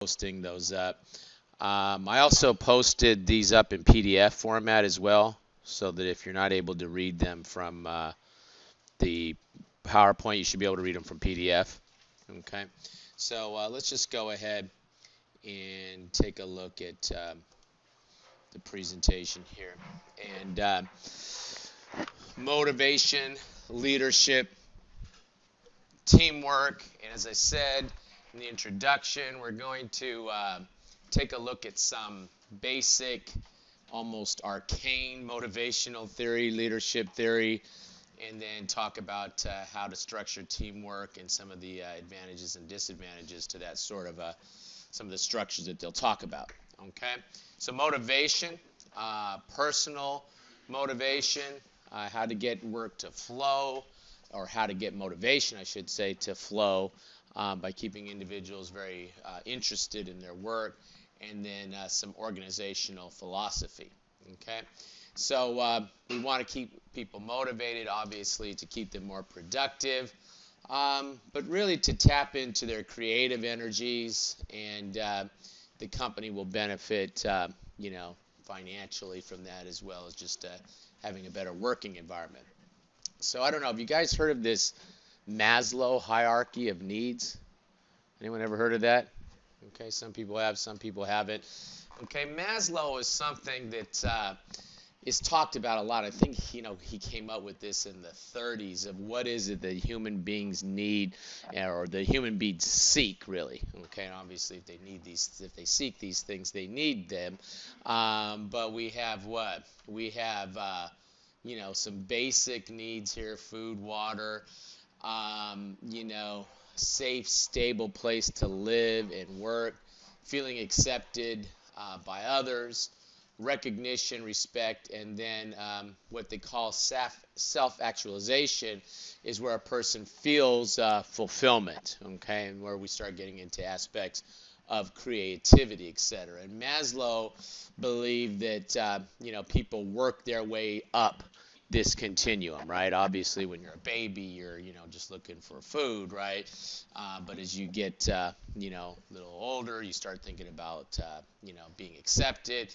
posting those up. I also posted these up in PDF format as well, so that if you're not able to read them from the PowerPoint, you should be able to read them from PDF. Okay, so let's just go ahead and take a look at the presentation here. And motivation, leadership, teamwork, and as I said in the introduction, we're going to take a look at some basic, almost arcane motivational theory, leadership theory, and then talk about how to structure teamwork and some of the advantages and disadvantages to that sort of some of the structures that they'll talk about. Okay, so motivation, personal motivation, how to get work to flow, or how to get motivation, I should say, to flow by keeping individuals very interested in their work, and then some organizational philosophy. Okay, so we want to keep people motivated, obviously, to keep them more productive, but really to tap into their creative energies, and the company will benefit, financially from that, as well as just having a better working environment. So I don't know, have you guys heard of this Maslow hierarchy of needs? Anyone ever heard of that? Okay, some people have, some people haven't. Okay, Maslow is something that is talked about a lot. I think he came up with this in the 30s, of what is it that human beings need, or the human beings seek, really. Okay, and obviously if they seek these things, they need them. But we have what? We have some basic needs here: food, water, safe, stable place to live and work, feeling accepted by others, recognition, respect, and then what they call self-actualization is where a person feels fulfillment, okay, and where we start getting into aspects of creativity, etc. And Maslow believed that people work their way up this continuum, right? Obviously, when you're a baby, you're just looking for food, right? But as you get a little older, you start thinking about being accepted.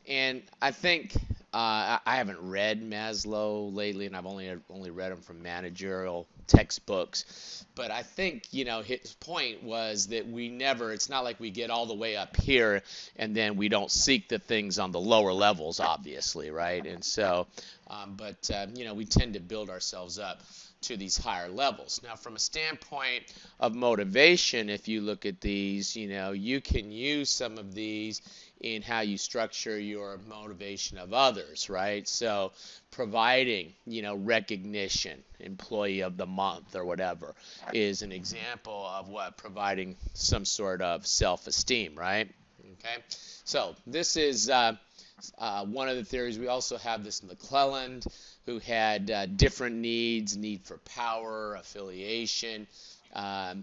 And I think I haven't read Maslow lately, and I've only read him from managerial textbooks. But I think his point was that it's not like we get all the way up here and then we don't seek the things on the lower levels, obviously, right? And so we tend to build ourselves up to these higher levels. Now, from a standpoint of motivation, if you look at these, you can use some of these in how you structure your motivation of others, right? So providing, recognition, employee of the month or whatever, is an example of what? Providing some sort of self-esteem, right? Okay, so this is one of the theories. We also have this McClelland, who had different needs: need for power, affiliation,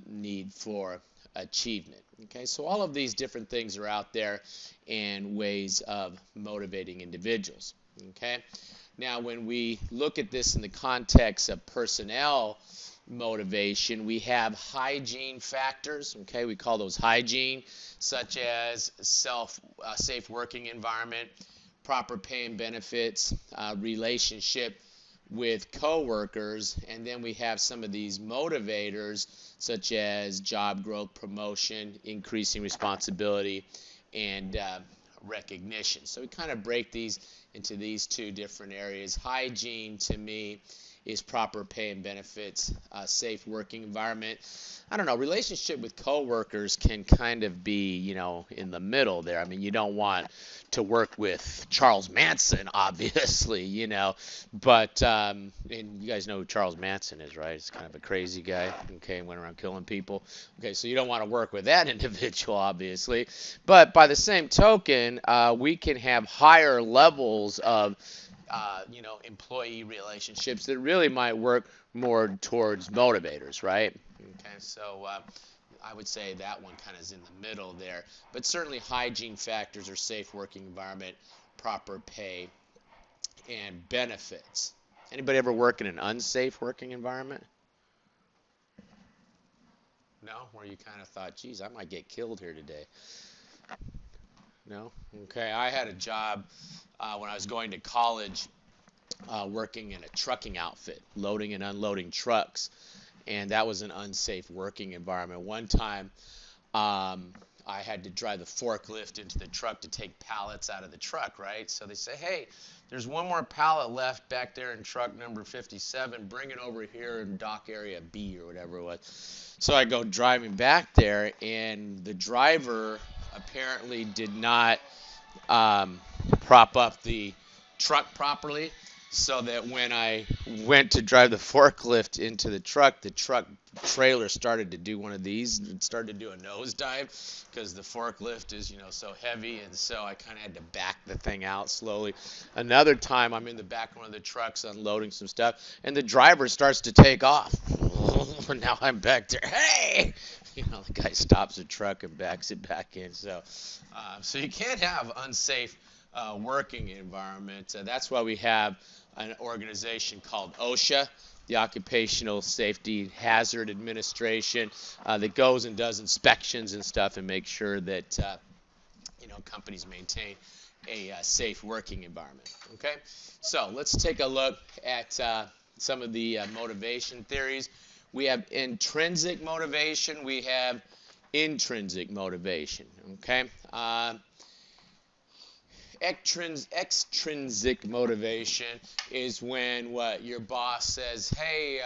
need for achievement. Okay, so all of these different things are out there and ways of motivating individuals. Okay, now when we look at this in the context of personnel motivation, we have hygiene factors. Okay, we call those hygiene, such as safe working environment, proper pay and benefits, relationship with coworkers, and then we have some of these motivators, such as job growth, promotion, increasing responsibility, and recognition. So we kind of break these into these two different areas. Hygiene, to me, is proper pay and benefits, safe working environment. I don't know, relationship with coworkers can kind of be, in the middle there. I mean, you don't want to work with Charles Manson, obviously, but, and you guys know who Charles Manson is, right? It's kind of a crazy guy, okay, went around killing people. Okay, so you don't want to work with that individual, obviously. But by the same token, we can have higher levels of employee relationships that really might work more towards motivators, right? Okay, so I would say that one kind of is in the middle there. But certainly hygiene factors are safe working environment, proper pay, and benefits. Anybody ever work in an unsafe working environment? No? Where you kind of thought, geez, I might get killed here today. No? Okay. I had a job when I was going to college working in a trucking outfit, loading and unloading trucks. And that was an unsafe working environment. One time, I had to drive the forklift into the truck to take pallets out of the truck, right? So they say, hey, there's one more pallet left back there in truck number 57. Bring it over here in dock area B or whatever it was. So I go driving back there, and the driver apparently did not prop up the truck properly, so that when I went to drive the forklift into the truck trailer started to do one of these. It started to do a nosedive because the forklift is, so heavy, and so I kind of had to back the thing out slowly. Another time, I'm in the back of one of the trucks unloading some stuff, and the driver starts to take off. Now I'm back there. Hey! The guy stops the truck and backs it back in. So you can't have unsafe working environment. That's why we have an organization called OSHA, the Occupational Safety Hazard Administration, that goes and does inspections and stuff and makes sure that companies maintain a safe working environment. Okay, so let's take a look at some of the motivation theories. We have intrinsic motivation. We have intrinsic motivation. Okay. Extrinsic motivation is when your boss says, hey,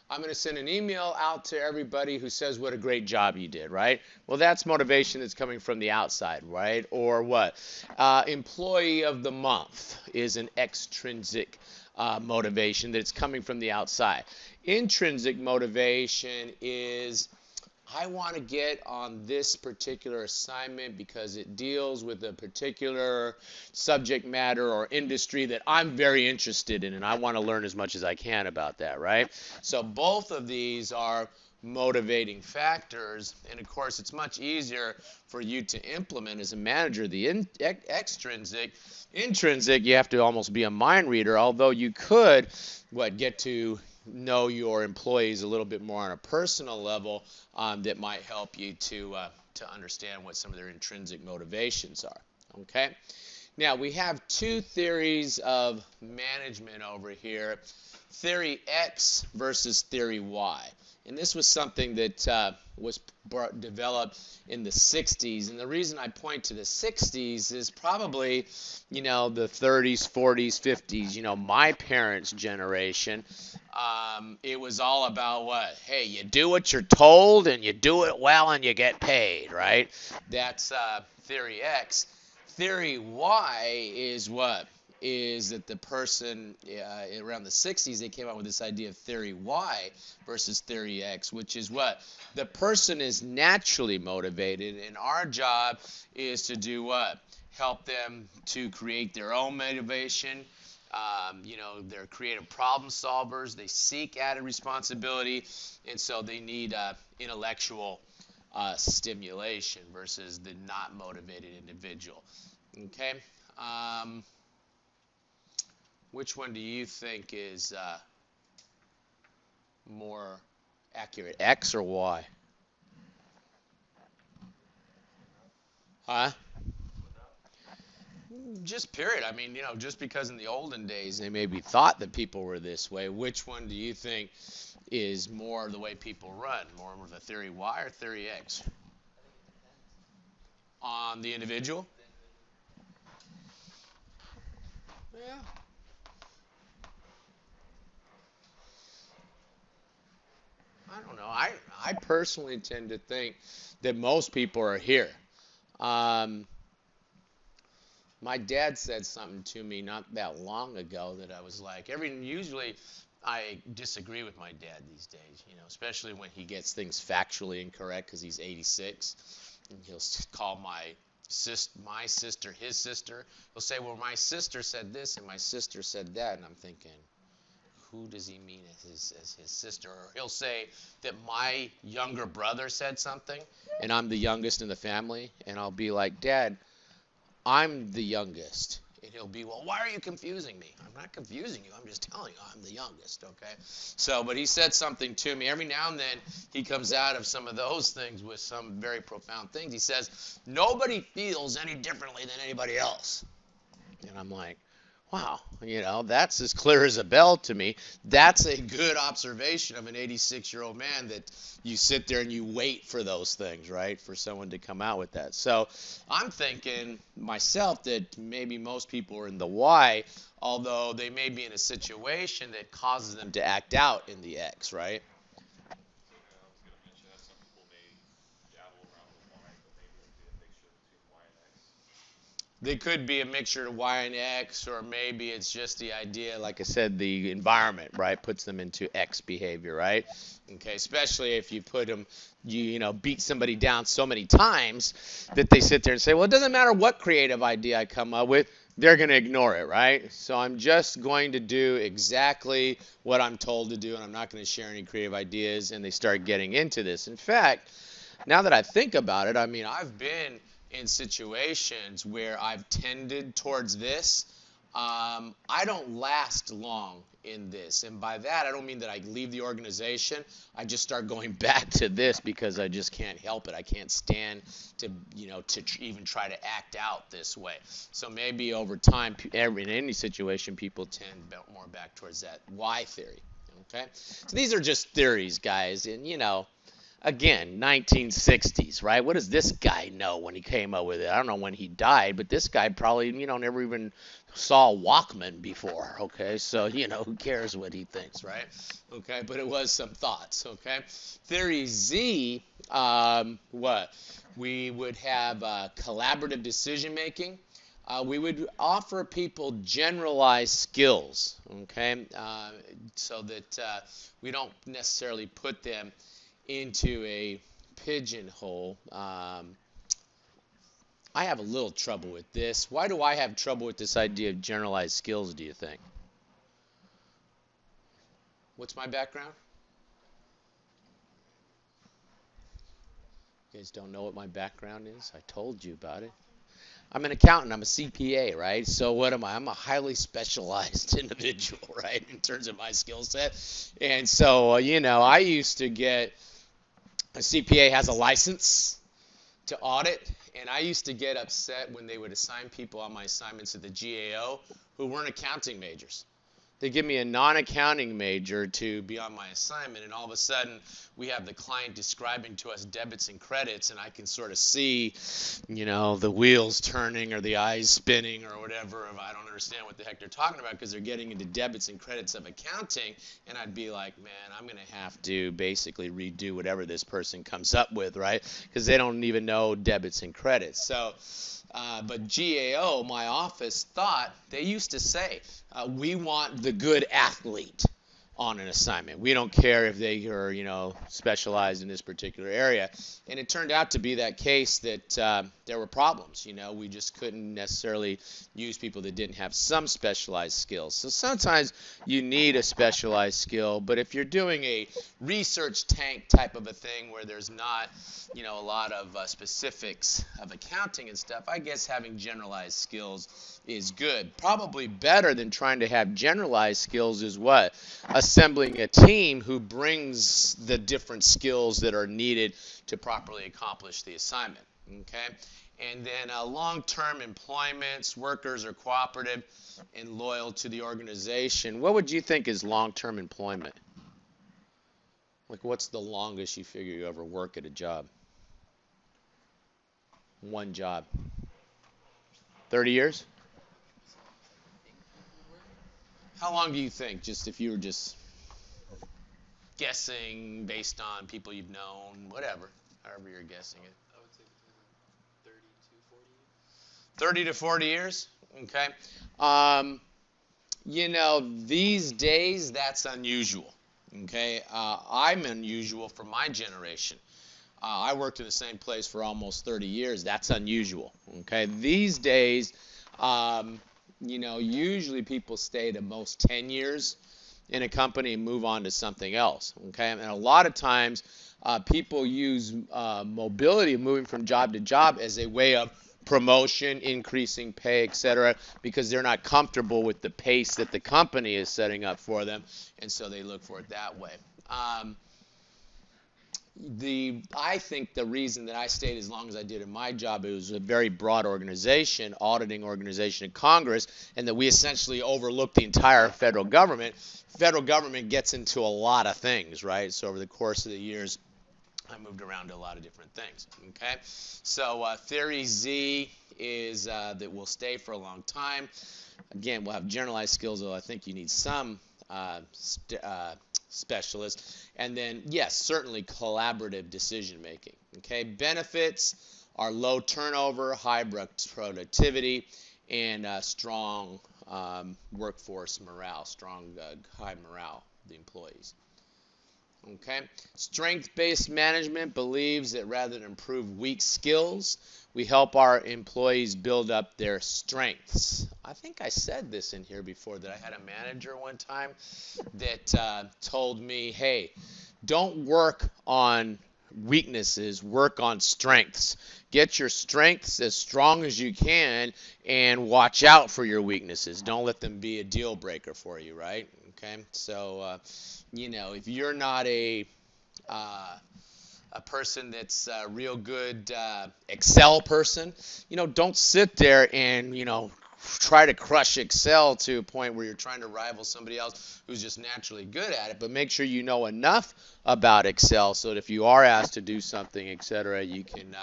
I'm going to send an email out to everybody who says what a great job you did, right? Well, that's motivation that's coming from the outside, right? Or what? Employee of the month is an extrinsic motivation that's coming from the outside. Intrinsic motivation is, I want to get on this particular assignment because it deals with a particular subject matter or industry that I'm very interested in, and I want to learn as much as I can about that, right? So both of these are motivating factors, and of course it's much easier for you to implement as a manager. The extrinsic, intrinsic, you have to almost be a mind reader, although you could get to know your employees a little bit more on a personal level, that might help you to understand what some of their intrinsic motivations are. Okay. Now we have two theories of management over here: theory X versus theory Y. And this was something that was developed in the 60s. And the reason I point to the 60s is probably, the 30s, 40s, 50s, my parents' generation. It was all about what? Hey, you do what you're told, and you do it well, and you get paid, right? That's theory X. Theory Y is what? Is that the person around the 60s, they came out with this idea of theory Y versus theory X, which is what? The person is naturally motivated, and our job is to do what? Help them to create their own motivation. They're creative problem solvers. They seek added responsibility, and so they need intellectual stimulation versus the not motivated individual. Okay. Which one do you think is more accurate, X or Y? Huh? Just period. I mean, just because in the olden days they maybe thought that people were this way, which one do you think is more the way people run? More of the theory Y or theory X? On the individual? Yeah. I don't know. I personally tend to think that most people are here. Um, My dad said something to me not that long ago that I was like, usually I disagree with my dad these days, especially when he gets things factually incorrect because he's 86, and he'll call my sister his sister. He'll say, well, my sister said this and my sister said that, and I'm thinking, who does he mean as his sister? Or he'll say that my younger brother said something, and I'm the youngest in the family, and I'll be like, Dad, I'm the youngest, And he'll be, well, why are you confusing me? I'm not confusing you. I'm just telling you I'm the youngest, okay? So, but he said something to me. Every now and then he comes out of some of those things with some very profound things. He says, nobody feels any differently than anybody else. And I'm like, wow, that's as clear as a bell to me. That's a good observation of an 86-year-old man, that you sit there and you wait for those things, right, for someone to come out with that. So I'm thinking myself that maybe most people are in the Y, although they may be in a situation that causes them to act out in the X, right? They could be a mixture of Y and X, or maybe it's just the idea, like I said, the environment, right, puts them into X behavior, right? Okay, especially if you put them, beat somebody down so many times that they sit there and say, well, it doesn't matter what creative idea I come up with, they're going to ignore it, right? So I'm just going to do exactly what I'm told to do, and I'm not going to share any creative ideas, and they start getting into this. In fact, now that I think about it, I mean, I've been in situations where I've tended towards this. I don't last long in this. And by that, I don't mean that I leave the organization. I just start going back to this because I just can't help it. I can't stand to, even try to act out this way. So maybe over time, in any situation, people tend more back towards that Y theory. Okay? So these are just theories, guys. And, again, 1960s, right? What does this guy know when he came up with it? I don't know when he died, but this guy probably, never even saw a Walkman before, okay? So, who cares what he thinks, right? Okay, but it was some thoughts, okay? Theory Z, what? We would have collaborative decision making. We would offer people generalized skills, okay? So that we don't necessarily put them into a pigeonhole. I have a little trouble with this. Why do I have trouble with this idea of generalized skills, do you think? What's my background? You guys don't know what my background is? I told you about it. I'm an accountant. I'm a CPA, right? So what am I? I'm a highly specialized individual, right, in terms of my skill set. And so, I used to get a CPA has a license to audit, and I used to get upset when they would assign people on my assignments at the GAO who weren't accounting majors. They give me a non-accounting major to be on my assignment, and all of a sudden we have the client describing to us debits and credits, and I can sort of see, the wheels turning or the eyes spinning or whatever. I don't understand what the heck they're talking about because they're getting into debits and credits of accounting, and I'd be like, man, I'm going to have to basically redo whatever this person comes up with, right? Because they don't even know debits and credits. So. But GAO, my office, thought, they used to say, we want the good athlete on an assignment. We don't care if they are, specialized in this particular area. And it turned out to be that case that there were problems. We just couldn't necessarily use people that didn't have some specialized skills. So sometimes you need a specialized skill, but if you're doing a research tank type of a thing where there's not, a lot of specifics of accounting and stuff, I guess having generalized skills is good. Probably better than trying to have generalized skills is what? Assembling a team who brings the different skills that are needed to properly accomplish the assignment. Okay? And then long-term employments, workers are cooperative and loyal to the organization. What would you think is long-term employment? Like, what's the longest you figure you ever work at a job? One job. 30 years? How long do you think, just if you were just guessing based on people you've known, whatever, however you're guessing it? I would say between 30 to 40 30 to 40 years? years. Okay. These days, that's unusual. Okay. I'm unusual for my generation. I worked in the same place for almost 30 years. That's unusual. Okay. These days, usually people stay the most 10 years in a company and move on to something else. Okay. And a lot of times, people use mobility, moving from job to job, as a way of promotion, increasing pay, etc., because they're not comfortable with the pace that the company is setting up for them, and so they look for it that way. I think the reason that I stayed as long as I did in my job, it was a very broad organization, auditing organization in Congress, and that we essentially overlooked the entire federal government. Federal government gets into a lot of things, right? So over the course of the years, I moved around to a lot of different things. Okay, so theory Z is that we'll stay for a long time. Again, we'll have generalized skills, though I think you need some specialists. And then, yes, certainly collaborative decision making. Okay, benefits are low turnover, high productivity, and strong workforce morale, strong high morale of the employees. Okay, strength-based management believes that rather than improve weak skills, we help our employees build up their strengths. I think I said this in here before, that I had a manager one time that told me, hey, don't work on weaknesses, work on strengths. Get your strengths as strong as you can and watch out for your weaknesses. Don't let them be a deal breaker for you, right? Okay, so if you're not a person that's a real good Excel person, don't sit there and try to crush Excel to a point where you're trying to rival somebody else who's just naturally good at it. But make sure you know enough about Excel so that if you are asked to do something, etc., you can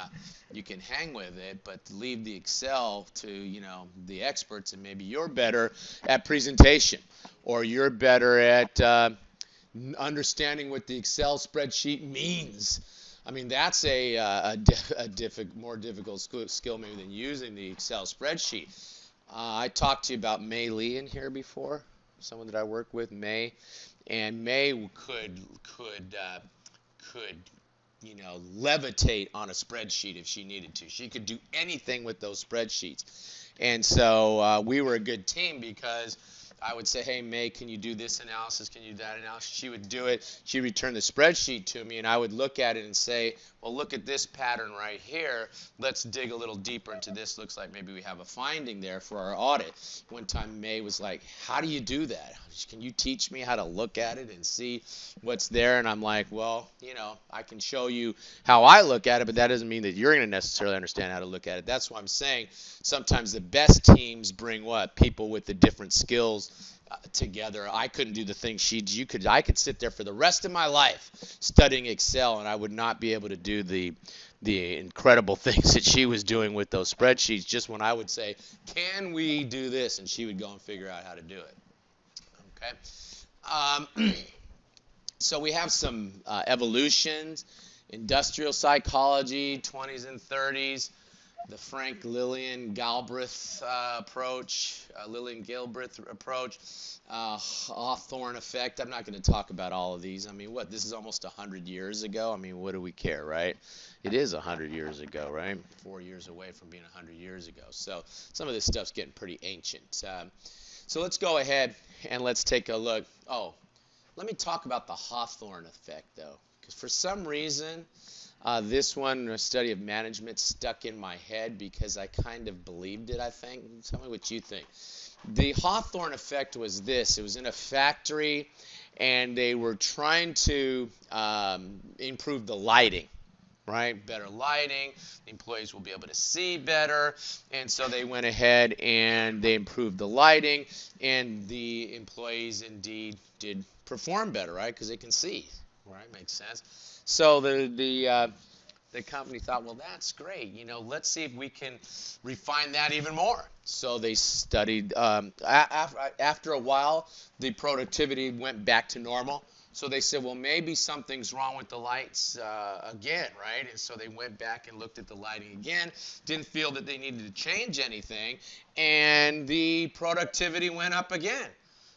hang with it. But leave the Excel to the experts, and maybe you're better at presentation, or you're better at understanding what the Excel spreadsheet means. I mean, that's a more difficult skill maybe than using the Excel spreadsheet. I talked to you about May Lee in here before, someone that I work with, May, and May could levitate on a spreadsheet if she needed to. She could do anything with those spreadsheets, and so we were a good team because I would say, hey, May, can you do this analysis? Can you do that analysis? She would do it. She'd return the spreadsheet to me, and I would look at it and say, well, look at this pattern right here. Let's dig a little deeper into this. Looks like maybe we have a finding there for our audit. One time, May was like, how do you do that? Can you teach me how to look at it and see what's there? And I'm like, well, I can show you how I look at it, but that doesn't mean that you're going to necessarily understand how to look at it. That's why I'm saying sometimes the best teams bring what? People with the different skills together. I couldn't do the things I could sit there for the rest of my life studying Excel, and I would not be able to do the incredible things that she was doing with those spreadsheets. Just when I would say, can we do this? And she would go and figure out how to do it. Okay. So we have some evolutions, industrial psychology, 20s and 30s, the Frank Lillian Galbraith approach, Hawthorne Effect. I'm not going to talk about all of these. I mean, this is almost 100 years ago. I mean, what do we care, right? It is 100 years ago, right? 4 years away from being 100 years ago. So some of this stuff's getting pretty ancient. So let's go ahead and let's take a look. Oh, let me talk about the Hawthorne Effect, though, because for some reason, this one, a study of management, stuck in my head because I kind of believed it, I think. Tell me what you think. The Hawthorne Effect was this. It was in a factory, and they were trying to improve the lighting, right? Better lighting. The employees will be able to see better. And so they went ahead and they improved the lighting, and the employees indeed did perform better, right? Because they can see, right? Makes sense. So the company thought, well, that's great. Let's see if we can refine that even more. So they studied. After a while, the productivity went back to normal. So they said, well, maybe something's wrong with the lights again, right? And so they went back and looked at the lighting again. Didn't feel that they needed to change anything, and the productivity went up again.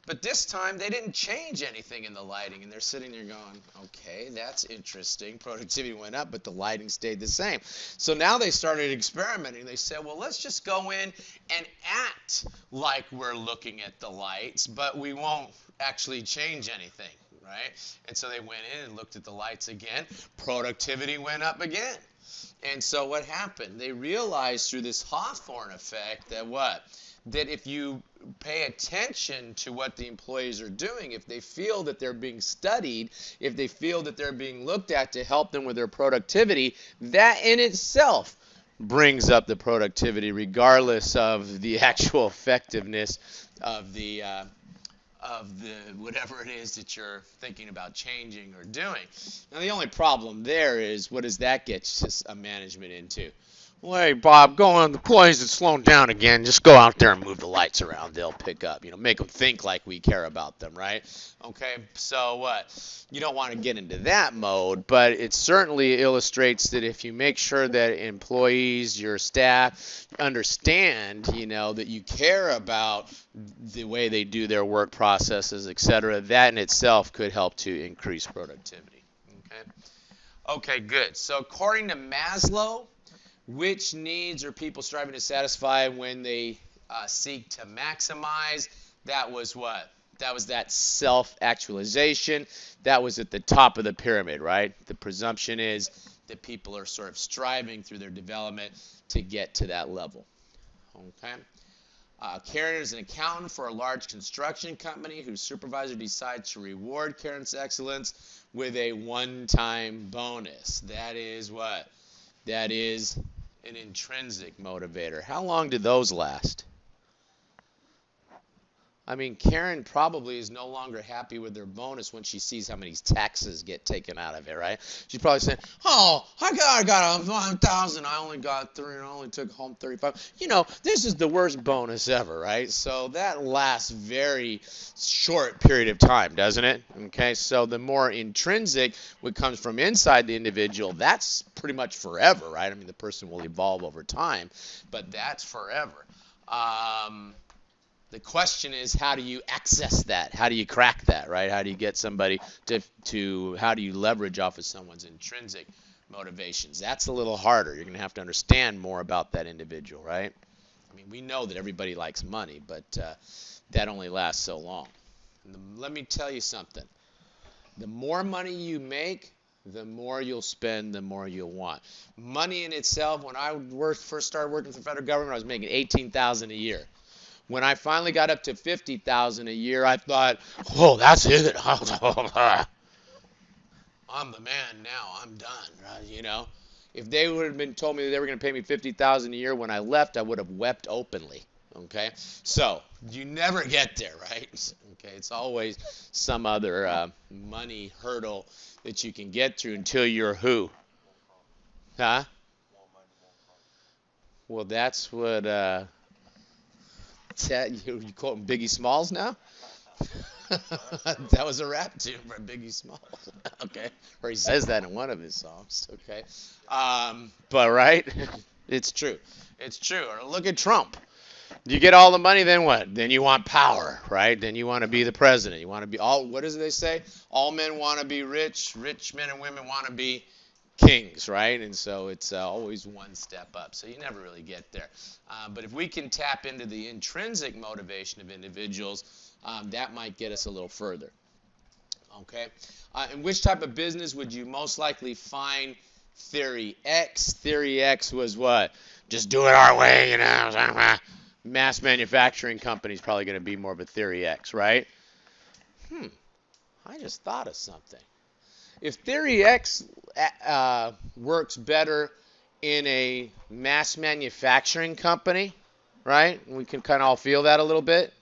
But this time, they didn't change anything in the lighting, and they're sitting there going, okay, that's interesting. Productivity went up, but the lighting stayed the same. So now they started experimenting. They said, well, let's just go in and act like we're looking at the lights, but we won't actually change anything, right? And so they went in and looked at the lights again. Productivity went up again. And so what happened? They realized through this Hawthorne effect that what? That if you pay attention to what the employees are doing, if they feel that they're being studied, if they feel that they're being looked at to help them with their productivity, that in itself brings up the productivity regardless of the actual effectiveness of the whatever it is that you're thinking about changing or doing. Now the only problem there is, what does that get a management into? Well, hey Bob, go on. The employees are slowing down again. Just go out there and move the lights around. They'll pick up. Make them think like we care about them, right? Okay. So what? You don't want to get into that mode, but it certainly illustrates that if you make sure that employees, your staff, understand, that you care about the way they do their work processes, etc., that in itself could help to increase productivity. Okay. Okay. Good. So according to Maslow, which needs are people striving to satisfy when they seek to maximize? That was what? That was that self-actualization. That was at the top of the pyramid, right? The presumption is that people are sort of striving through their development to get to that level. Okay. Karen is an accountant for a large construction company whose supervisor decides to reward Karen's excellence with a one-time bonus. That is what? That is an intrinsic motivator. How long did those last? I mean, Karen probably is no longer happy with their bonus when she sees how many taxes get taken out of it, right? She's probably saying, "Oh, I got 1,000. I only got 3, and I only took home 35. This is the worst bonus ever, right?" So that lasts very short period of time, doesn't it? Okay, so the more intrinsic, what comes from inside the individual, that's pretty much forever, right? I mean, the person will evolve over time, but that's forever. The question is, how do you access that? How do you crack that, right? How do you get somebody how do you leverage off of someone's intrinsic motivations? That's a little harder. You're going to have to understand more about that individual, right? I mean, we know that everybody likes money, but that only lasts so long. Let me tell you something. The more money you make, the more you'll spend, the more you'll want. Money in itself, when I first started working for the federal government, I was making $18,000 a year. When I finally got up to $50,000 a year, I thought, "Whoa, that's it. I'm the man now. I'm done." Right? If they would have been told me that they were going to pay me $50,000 a year when I left, I would have wept openly. Okay, so you never get there, right? Okay, it's always some other money hurdle that you can get through until you're who? Huh? Well, that's what. You quoting Biggie Smalls now? That was a rap tune by Biggie Smalls. Okay, or he says that in one of his songs. Okay, but right, it's true. It's true. Or look at Trump. You get all the money, then what? Then you want power, right? Then you want to be the president. You want to be all. What does they say? All men want to be rich. Rich men and women want to be kings, right? And so it's always one step up. So you never really get there. But if we can tap into the intrinsic motivation of individuals, that might get us a little further. Okay? In which type of business would you most likely find Theory X? Theory X was what? Just do it our way, Mass manufacturing company is probably going to be more of a Theory X, right? I just thought of something. If Theory X works better in a mass manufacturing company, right? We can kind of all feel that a little bit.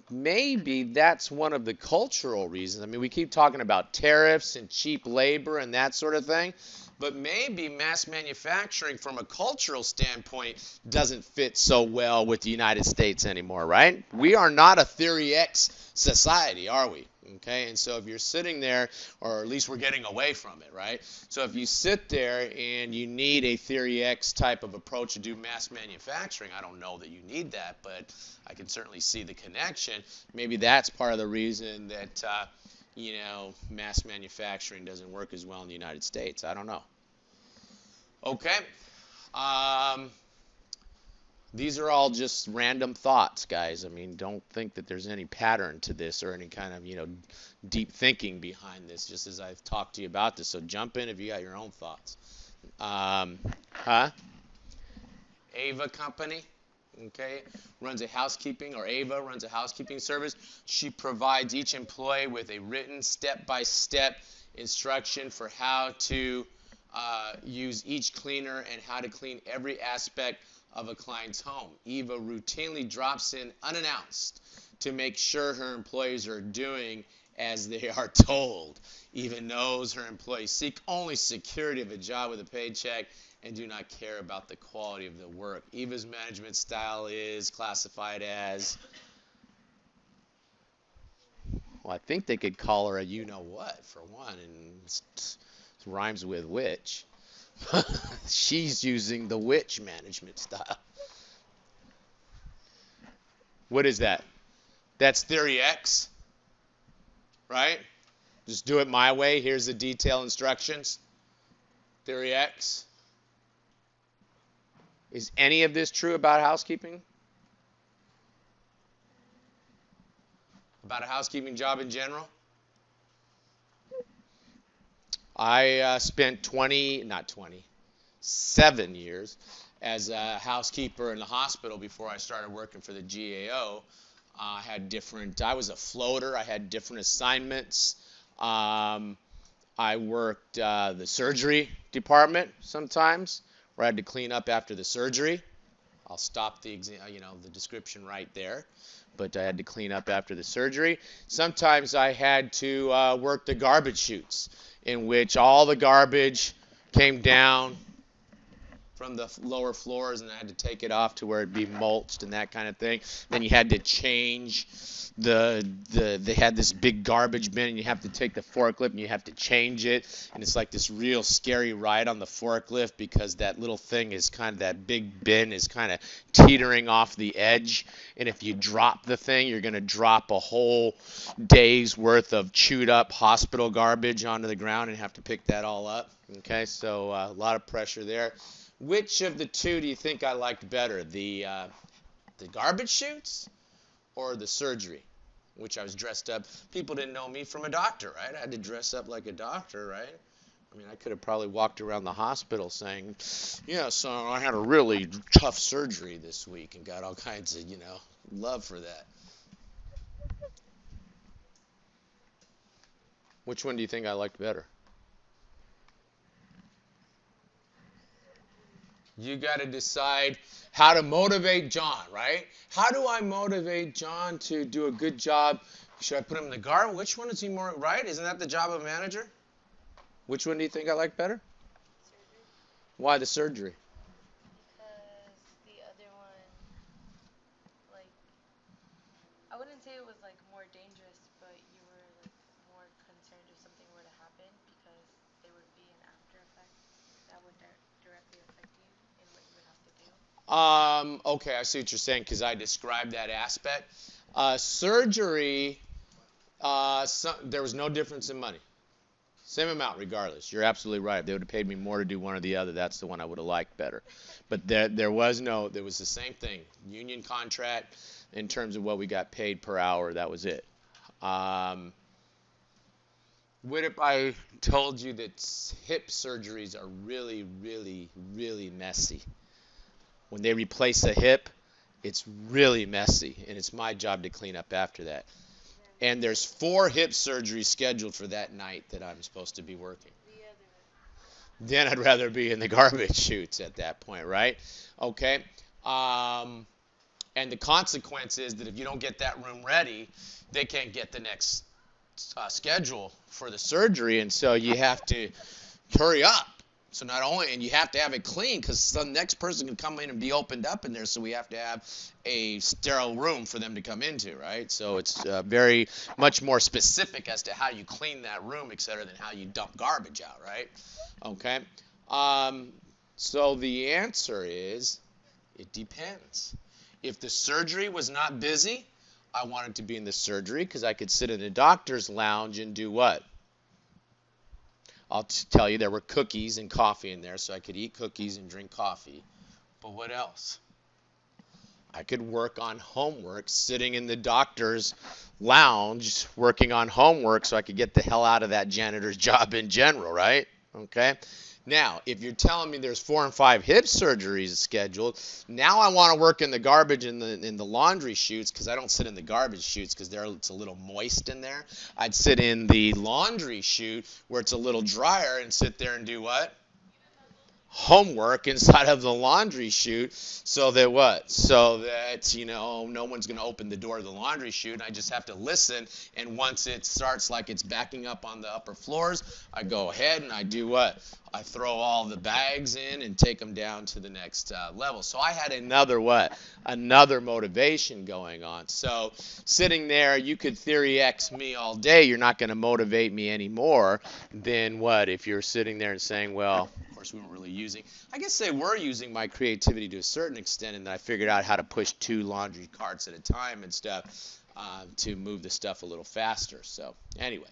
Maybe that's one of the cultural reasons. I mean, we keep talking about tariffs and cheap labor and that sort of thing, but maybe mass manufacturing from a cultural standpoint doesn't fit so well with the United States anymore, right? We are not a Theory X society, are we? Okay, and so if you're sitting there, or at least we're getting away from it, right? So if you sit there and you need a Theory X type of approach to do mass manufacturing, I don't know that you need that, but I can certainly see the connection. Maybe that's part of the reason that, mass manufacturing doesn't work as well in the United States. I don't know. Okay. These are all just random thoughts, guys. I mean, don't think that there's any pattern to this or any kind of, deep thinking behind this, just as I've talked to you about this. So jump in if you got your own thoughts. Huh? Ava Company, okay, runs a housekeeping, or Ava runs a housekeeping service. She provides each employee with a written step-by-step instruction for how to use each cleaner and how to clean every aspect of a client's home. Eva routinely drops in unannounced to make sure her employees are doing as they are told. Eva knows her employees seek only security of a job with a paycheck and do not care about the quality of the work. Eva's management style is classified as, well, I think they could call her a you-know-what, for one, and it rhymes with witch. She's using the witch management style. What is that? That's theory X, right? Just do it my way. Here's the detailed instructions. Theory X. Is any of this true about housekeeping? About a housekeeping job in general? I spent 7 years as a housekeeper in the hospital before I started working for the GAO. I was a floater. I had different assignments. I worked the surgery department sometimes, where I had to clean up after the surgery. I'll stop the description right there. But I had to clean up after the surgery. Sometimes I had to work the garbage chutes, in which all the garbage came down from the lower floors, and I had to take it off to where it'd be mulched and that kind of thing. Then you had to change they had this big garbage bin, and you have to take the forklift and you have to change it, and it's like this real scary ride on the forklift because that little thing is that big bin is kind of teetering off the edge, and if you drop the thing, you're going to drop a whole day's worth of chewed up hospital garbage onto the ground and have to pick that all up. Okay, so a lot of pressure there. Which of the two do you think I liked better, the garbage chutes or the surgery, which I was dressed up? People didn't know me from a doctor, right? I had to dress up like a doctor, right? I mean, I could have probably walked around the hospital saying, yeah, so I had a really tough surgery this week and got all kinds of, love for that. Which one do you think I liked better? You got to decide how to motivate John, right? How do I motivate John to do a good job? Should I put him in the garden? Which one is he more, right? Isn't that the job of a manager? Which one do you think I like better? Surgery. Why the surgery? Because the other one, like, I wouldn't say it was like more dangerous, but you were like more concerned if something were to happen because there would be an after effect that would directly affect you in what you would have to do. Okay, I see what you're saying because I described that aspect. Surgery, there was no difference in money. Same amount regardless. You're absolutely right. If they would have paid me more to do one or the other, that's the one I would have liked better. But there was the same thing. Union contract in terms of what we got paid per hour, that was it. What if I told you that hip surgeries are really, really, really messy? When they replace a hip, it's really messy, and it's my job to clean up after that. And there's 4 hip surgeries scheduled for that night that I'm supposed to be working. Then I'd rather be in the garbage chutes at that point, right? Okay. And the consequence is that if you don't get that room ready, they can't get the next schedule for the surgery, and so you have to hurry up. So not only, and you have to have it clean because the next person can come in and be opened up in there, so we have to have a sterile room for them to come into, right? So it's very much more specific as to how you clean that room, et cetera, than how you dump garbage out, right? Okay. So the answer is, it depends. If the surgery was not busy, I wanted to be in the surgery because I could sit in the doctor's lounge and do what? I'll tell you, there were cookies and coffee in there, so I could eat cookies and drink coffee. But what else? I could work on homework sitting in the doctor's lounge working on homework so I could get the hell out of that janitor's job in general, right? Okay? Now, if you're telling me there's 4 and 5 hip surgeries scheduled, now I want to work in the garbage in the laundry chutes because I don't sit in the garbage chutes because it's a little moist in there. I'd sit in the laundry chute where it's a little drier and sit there and do what? Homework inside of the laundry chute so that what? So that, no one's going to open the door of the laundry chute and I just have to listen. And once it starts like it's backing up on the upper floors, I go ahead and I do what? I throw all the bags in and take them down to the next level. So I had another what? Another motivation going on. So sitting there, you could theory X me all day. You're not going to motivate me anymore than what? If you're sitting there and saying, well, of course we weren't really using. I guess they were using my creativity to a certain extent, and then I figured out how to push 2 laundry carts at a time and stuff to move the stuff a little faster. So anyway,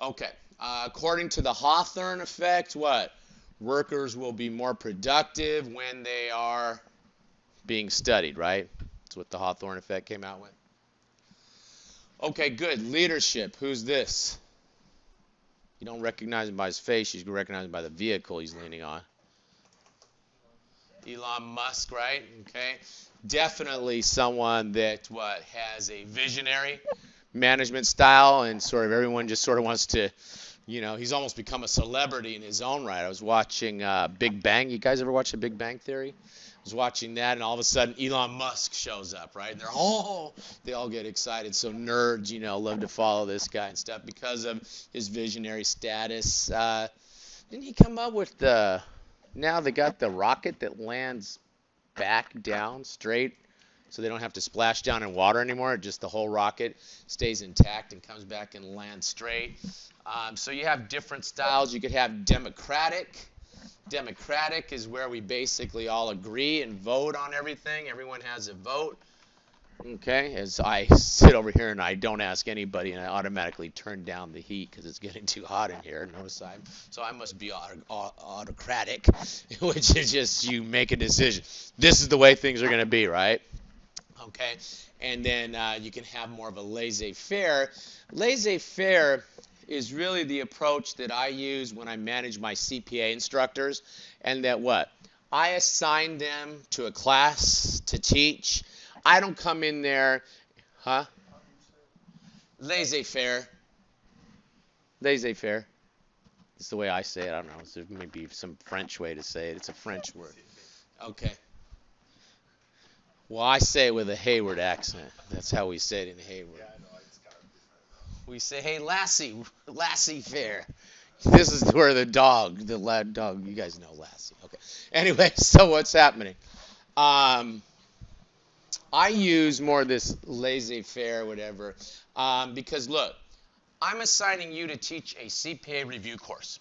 okay. According to the Hawthorne Effect, what? Workers will be more productive when they are being studied, right? That's what the Hawthorne Effect came out with. Okay, good. Leadership. Who's this? You don't recognize him by his face. You recognize him by the vehicle he's leaning on. Elon Musk, right? Okay. Definitely someone that has a visionary management style, and sort of everyone just sort of wants to, he's almost become a celebrity in his own right. I was watching Big Bang. You guys ever watch The Big Bang Theory? I was watching that, and all of a sudden Elon Musk shows up, right? And they all get excited. So nerds, love to follow this guy and stuff because of his visionary status. Didn't he come up with now they got the rocket that lands back down straight so they don't have to splash down in water anymore. Just the whole rocket stays intact and comes back and lands straight. So you have different styles. You could have democratic. Democratic is where we basically all agree and vote on everything. Everyone has a vote. Okay, as I sit over here and I don't ask anybody and I automatically turn down the heat because it's getting too hot in here. So I must be autocratic, which is just you make a decision. This is the way things are going to be, right? Okay, and then you can have more of a laissez-faire. Laissez-faire is really the approach that I use when I manage my CPA instructors, and that what? I assign them to a class to teach. I don't come in there, laissez-faire. Laissez-faire. It's the way I say it. I don't know. There may be some French way to say it. It's a French word. Okay. Well, I say it with a Hayward accent. That's how we say it in Hayward. Yeah, I know. It's kind of different. We say, hey, Lassie-faire. This is where the lad dog, you guys know Lassie. Okay. Anyway, so what's happening? I use more of this laissez-faire, whatever, because look, I'm assigning you to teach a CPA review course.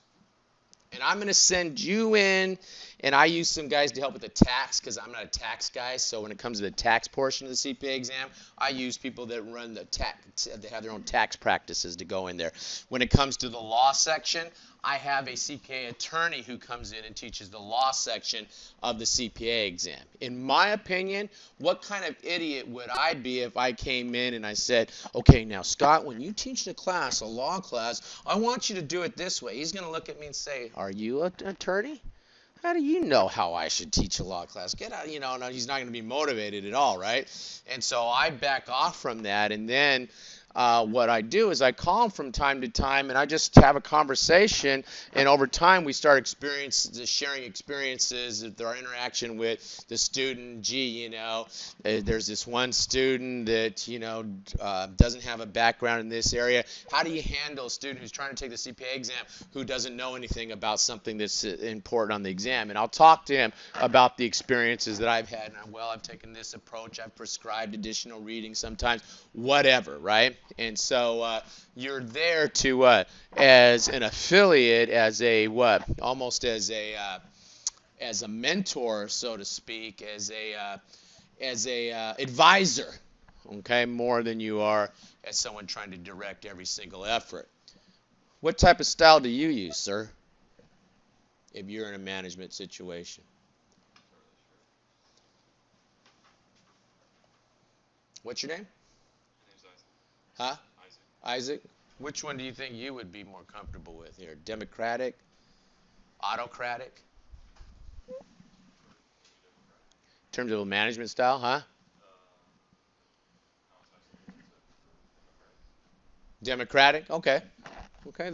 And I'm going to send you in, and I use some guys to help with the tax because I'm not a tax guy. So when it comes to the tax portion of the CPA exam, I use people that run the tax, that have their own tax practices to go in there. When it comes to the law section, I have a CPA attorney who comes in and teaches the law section of the CPA exam. In my opinion, what kind of idiot would I be if I came in and I said, okay, now Scott, when you teach the class, a law class, I want you to do it this way. He's going to look at me and say, are you an attorney? How do you know how I should teach a law class? Get out, no, he's not going to be motivated at all, right? And so I back off from that, and then what I do is I call him from time to time, and I just have a conversation, and over time we start sharing experiences, our interaction with the student. There's this one student that doesn't have a background in this area. How do you handle a student who's trying to take the CPA exam who doesn't know anything about something that's important on the exam? And I'll talk to him about the experiences that I've had. And I've taken this approach. I've prescribed additional reading sometimes, whatever, right? And so you're there to as an affiliate, as a almost as a mentor, so to speak, as a advisor, okay, more than you are as someone trying to direct every single effort. What type of style do you use, sir, if you're in a management situation? What's your name? My name's Isaac. Huh? Isaac. Isaac? Which one do you think you would be more comfortable with here? Democratic? Autocratic? Maybe democratic. In terms of a management style, huh? I was actually you said democratic. Democratic? Okay. Okay,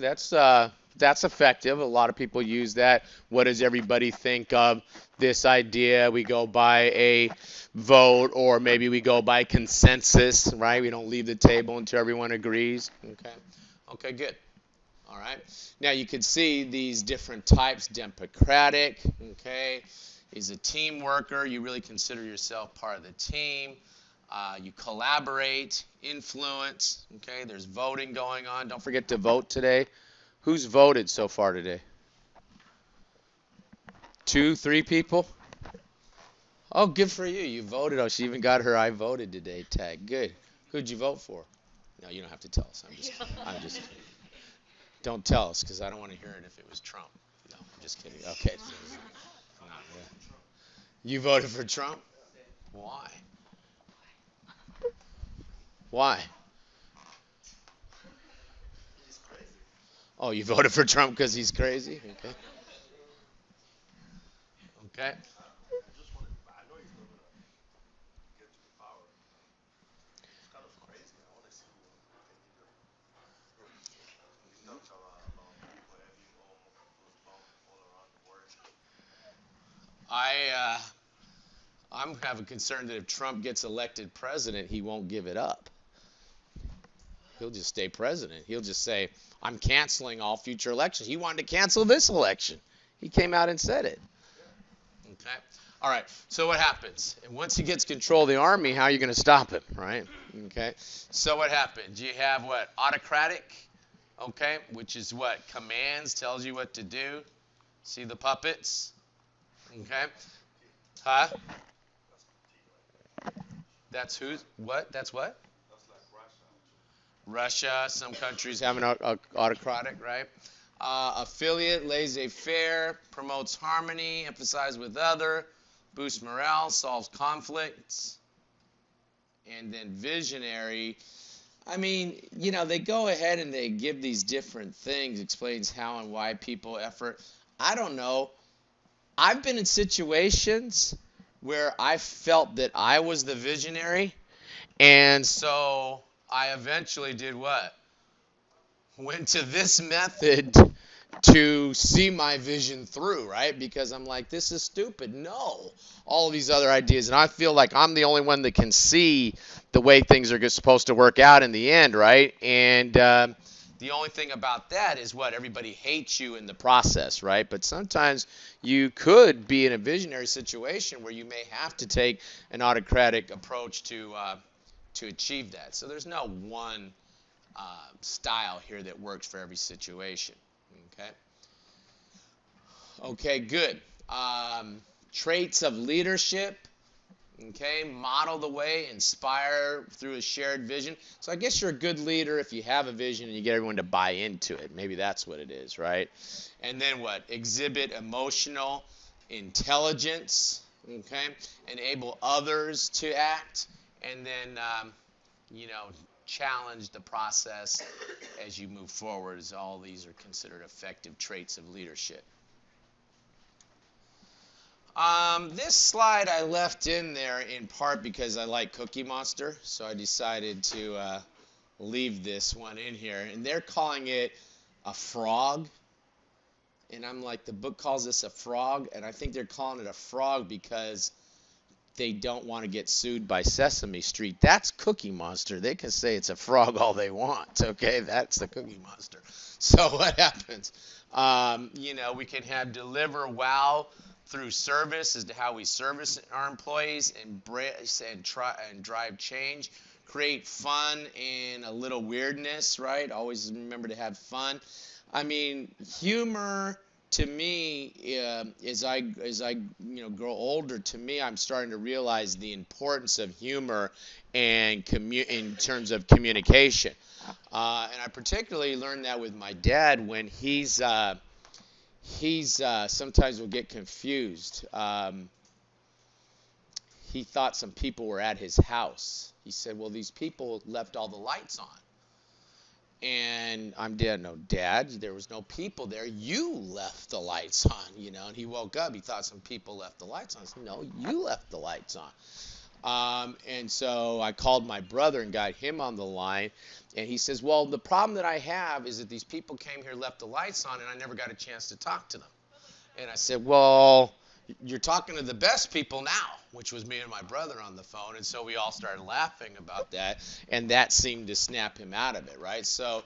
that's effective. A lot of people use that. What does everybody think of this idea? We go by a vote, or maybe we go by consensus, right? We don't leave the table until everyone agrees. Okay. Okay, good. All right. Now you can see these different types. Democratic, okay. He's a team worker. You really consider yourself part of the team. You collaborate, influence, okay. There's voting going on. Don't forget to vote today. Who's voted so far today? Two, three people? Oh, good for you. You voted. Oh, she even got her "I voted today" tag. Good. Who'd you vote for? No, you don't have to tell us. I'm just don't tell us because I don't want to hear it if it was Trump. No, I'm just kidding. Okay. No, yeah. You voted for Trump? Why? Why? He's crazy. Oh, you voted for Trump because he's crazy? Okay. Okay. I just wanted, but I know he's not gonna get to the power. It's kind of crazy. I want to see what can he do. He talks a lot about people having all those bombs all around the world. I I'm have a concern that if Trump gets elected president, he won't give it up. He'll just stay president. He'll just say, "I'm canceling all future elections." He wanted to cancel this election. He came out and said it. Yeah. Okay. All right. So what happens? And once he gets control of the army, how are you going to stop him, right? Okay. So what happens? You have what? Autocratic, okay, which is what? Commands, tells you what to do. See the puppets? Okay. Huh? That's Putin, right? That's who's what? That's what? That's like Russia, actually. Russia. Some countries have an autocratic, right? Affiliate, laissez-faire, promotes harmony, emphasize with other, boosts morale, solves conflicts. And then visionary, I mean, they go ahead and they give these different things, explains how and why people effort. I don't know. I've been in situations where I felt that I was the visionary, and so I eventually did what? Went to this method to see my vision through, right? Because I'm like, this is stupid. No, all of these other ideas, and I feel like I'm the only one that can see the way things are supposed to work out in the end, right? And the only thing about that is what everybody hates you in the process, right? But sometimes you could be in a visionary situation where you may have to take an autocratic approach to achieve that. So there's no one style here that works for every situation. Okay. Okay, good. Traits of leadership. Okay, model the way, inspire through a shared vision. So I guess you're a good leader if you have a vision and you get everyone to buy into it. Maybe that's what it is, right? And then what? Exhibit emotional intelligence. Okay, enable others to act, and then you know challenge the process as you move forward. As all these are considered effective traits of leadership. This slide I left in there in part because I like Cookie Monster, so I decided to leave this one in here. And they're calling it a frog. And I'm like, the book calls this a frog, and I think they're calling it a frog because they don't want to get sued by Sesame Street. That's Cookie Monster. They can say it's a frog all they want, okay? That's the Cookie Monster. So what happens? We can have deliver wow through service as to how we service our employees, embrace and try and drive change, create fun and a little weirdness, right? Always remember to have fun. I mean, humor to me, as I grow older, to me, I'm starting to realize the importance of humor and in terms of communication. And I particularly learned that with my dad when he's sometimes will get confused. He thought some people were at his house. He said, "Well, these people left all the lights on." And I'm dad, no, Dad, there was no people there. You left the lights on, And he woke up. He thought some people left the lights on. I said, no, you left the lights on. And so I called my brother and got him on the line. And he says, well, the problem that I have is that these people came here, left the lights on, and I never got a chance to talk to them. And I said, well, you're talking to the best people now, which was me and my brother on the phone. And so we all started laughing about that. And that seemed to snap him out of it, right? So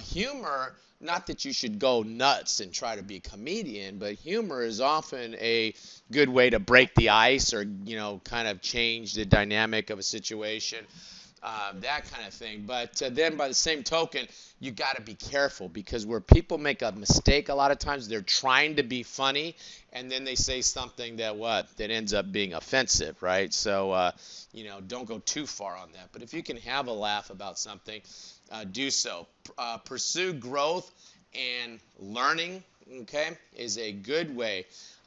humor, not that you should go nuts and try to be a comedian, but humor is often a good way to break the ice or, kind of change the dynamic of a situation. That kind of thing. But then by the same token, you got to be careful because where people make a mistake a lot of times, they're trying to be funny and then they say something that ends up being offensive, right? So, don't go too far on that. But if you can have a laugh about something, do so. Pursue growth and learning, okay, is a good way.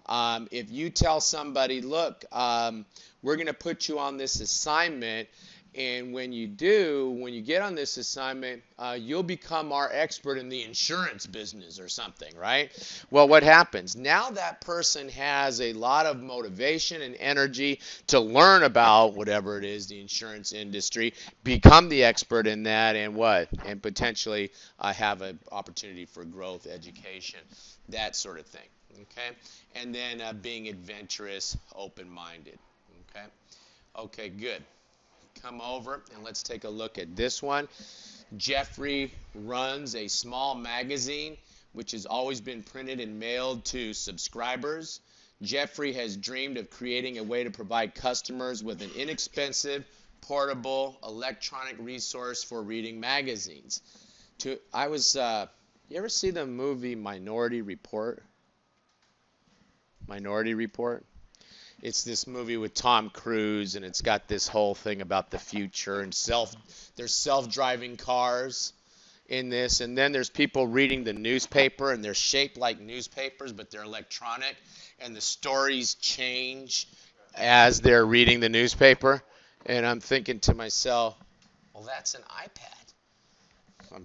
If you tell somebody, look, we're going to put you on this assignment, and when you get on this assignment, you'll become our expert in the insurance business or something, right? Well, what happens? Now that person has a lot of motivation and energy to learn about whatever it is, the insurance industry, become the expert in that, and what? And potentially have an opportunity for growth, education, that sort of thing, okay? And then being adventurous, open-minded, okay? Okay, good. Come over and let's take a look at this one. Jeffrey runs a small magazine which has always been printed and mailed to subscribers. Jeffrey has dreamed of creating a way to provide customers with an inexpensive, portable, electronic resource for reading magazines. You ever see the movie Minority Report? Minority Report? It's this movie with Tom Cruise, and it's got this whole thing about the future and there's self-driving cars in this, and then there's people reading the newspaper, and they're shaped like newspapers, but they're electronic, and the stories change as they're reading the newspaper. And I'm thinking to myself, well, that's an iPad.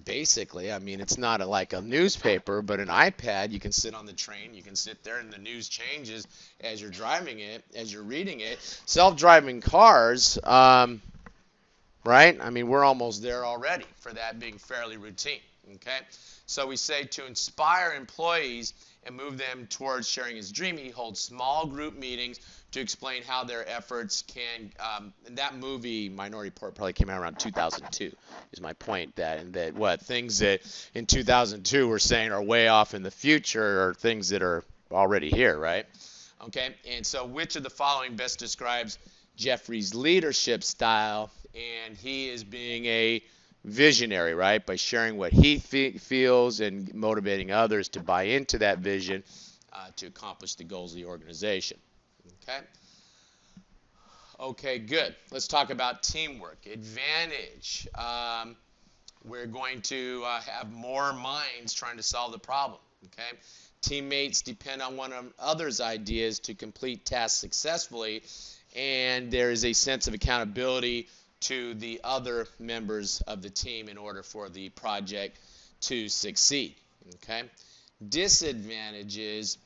Basically, I mean, it's not like a newspaper, but an iPad, you can sit on the train, you can sit there, and the news changes as you're driving it, as you're reading it. Self-driving cars, right? I mean, we're almost there already for that being fairly routine, okay? So we say to inspire employees and move them towards sharing his dream, he holds small group meetings to explain how their efforts can. That movie, Minority Report, probably came out around 2002. Is my point that what things that in 2002 we're saying are way off in the future are things that are already here, right? Okay, and so which of the following best describes Jeffrey's leadership style? And he is being a visionary, right? By sharing what he feels and motivating others to buy into that vision to accomplish the goals of the organization. Okay? Okay, good. Let's talk about teamwork. Advantage. We're going to have more minds trying to solve the problem. Okay? Teammates depend on one another's ideas to complete tasks successfully, and there is a sense of accountability to the other members of the team in order for the project to succeed. Okay? Disadvantages.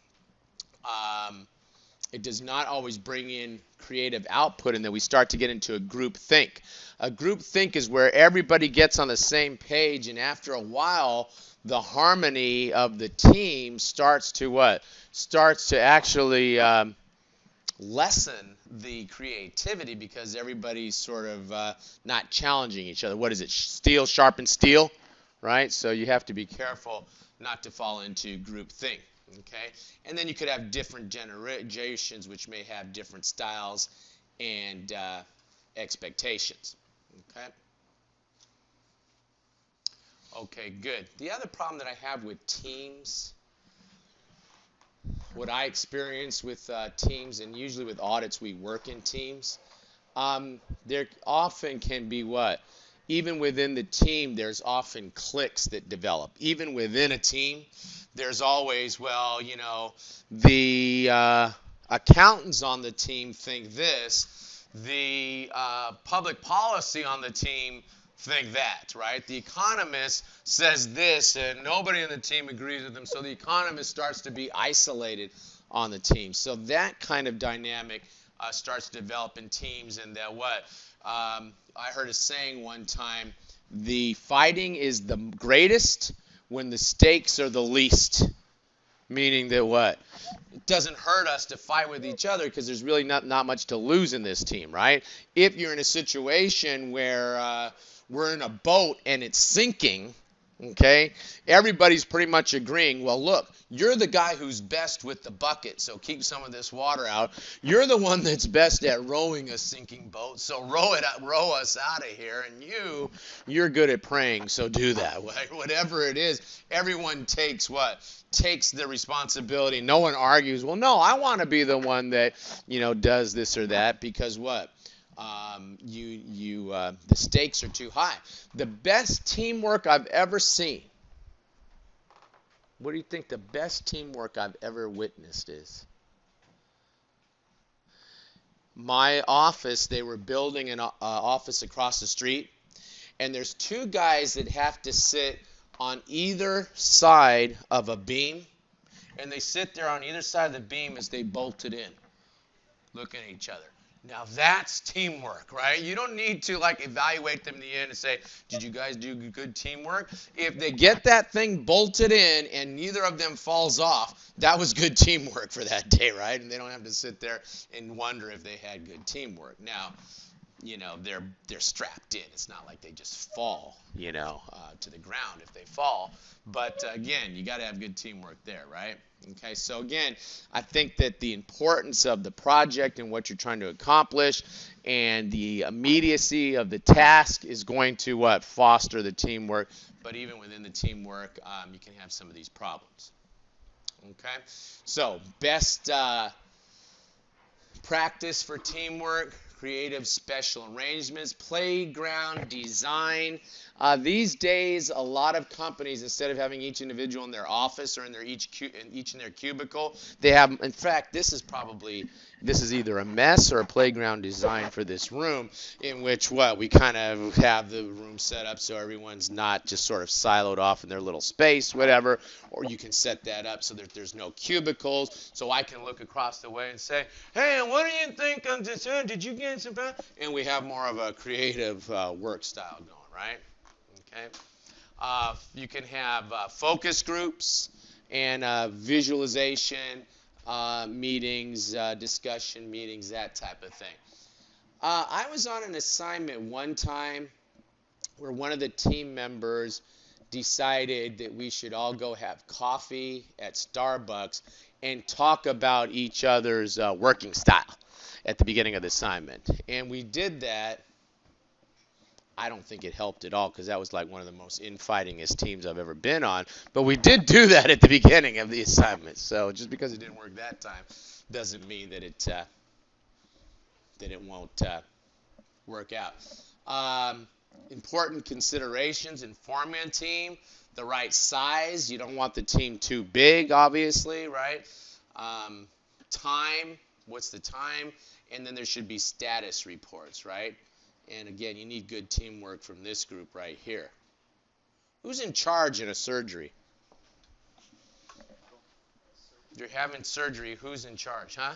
It does not always bring in creative output, and then we start to get into a group think. A group think is where everybody gets on the same page, and after a while, the harmony of the team starts to what? Starts to actually lessen the creativity because everybody's sort of not challenging each other. What is it? Steel sharpens steel, right? So you have to be careful not to fall into group think. Okay, and then you could have different generations which may have different styles and expectations. Okay. Okay, good. The other problem that I have with teams, what I experience with teams, and usually with audits, we work in teams. There often can be what? Even within the team, there's often cliques that develop. Even within a team, there's always, the accountants on the team think this, the public policy on the team think that, right? The economist says this, and nobody in the team agrees with them, so the economist starts to be isolated on the team. So that kind of dynamic starts to develop in teams, and that what? I heard a saying one time, the fighting is the greatest when the stakes are the least. Meaning that what? It doesn't hurt us to fight with each other because there's really not much to lose in this team, right? If you're in a situation where we're in a boat and it's sinking, okay, everybody's pretty much agreeing, well, look, you're the guy who's best with the bucket, so keep some of this water out. You're the one that's best at rowing a sinking boat, so row us out of here. And you're good at praying, so do that. Whatever it is, everyone takes what? Takes the responsibility. No one argues, well, no, I want to be the one that, does this or that, because what? The stakes are too high. The best teamwork I've ever seen. What do you think the best teamwork I've ever witnessed is? My office, they were building an office across the street, and there's two guys that have to sit on either side of a beam, and they sit there on either side of the beam as they bolt it in, looking at each other. Now that's teamwork, right? You don't need to evaluate them in the end and say, did you guys do good teamwork? If they get that thing bolted in and neither of them falls off, that was good teamwork for that day, right? And they don't have to sit there and wonder if they had good teamwork. Now, they're strapped in. It's not like they just fall, to the ground if they fall. But again, you got to have good teamwork there, right? Okay, so again, I think that the importance of the project and what you're trying to accomplish and the immediacy of the task is going to foster the teamwork. But even within the teamwork, you can have some of these problems. Okay, so best practice for teamwork. Creative special arrangements, playground design. These days, a lot of companies, instead of having each individual in their office or in their each in their cubicle, they have. In fact, this is either a mess or a playground design for this room, in which we kind of have the room set up so everyone's not just sort of siloed off in their little space, whatever. Or you can set that up so that there's no cubicles, so I can look across the way and say, hey, what do you think of this? Did you get some fun? And we have more of a creative work style going, right? Okay. You can have focus groups and visualization meetings, discussion meetings, that type of thing. I was on an assignment one time where one of the team members decided that we should all go have coffee at Starbucks and talk about each other's working style at the beginning of the assignment. And we did that. I don't think it helped at all because that was like one of the most infightingest teams I've ever been on. But we did do that at the beginning of the assignment. So just because it didn't work that time doesn't mean that it won't work out. Important considerations in forming a team. The right size. You don't want the team too big, obviously, right? Time. What's the time? And then there should be status reports, right? And again, you need good teamwork from this group right here. Who's in charge in a surgery? You're having surgery. Who's in charge, huh?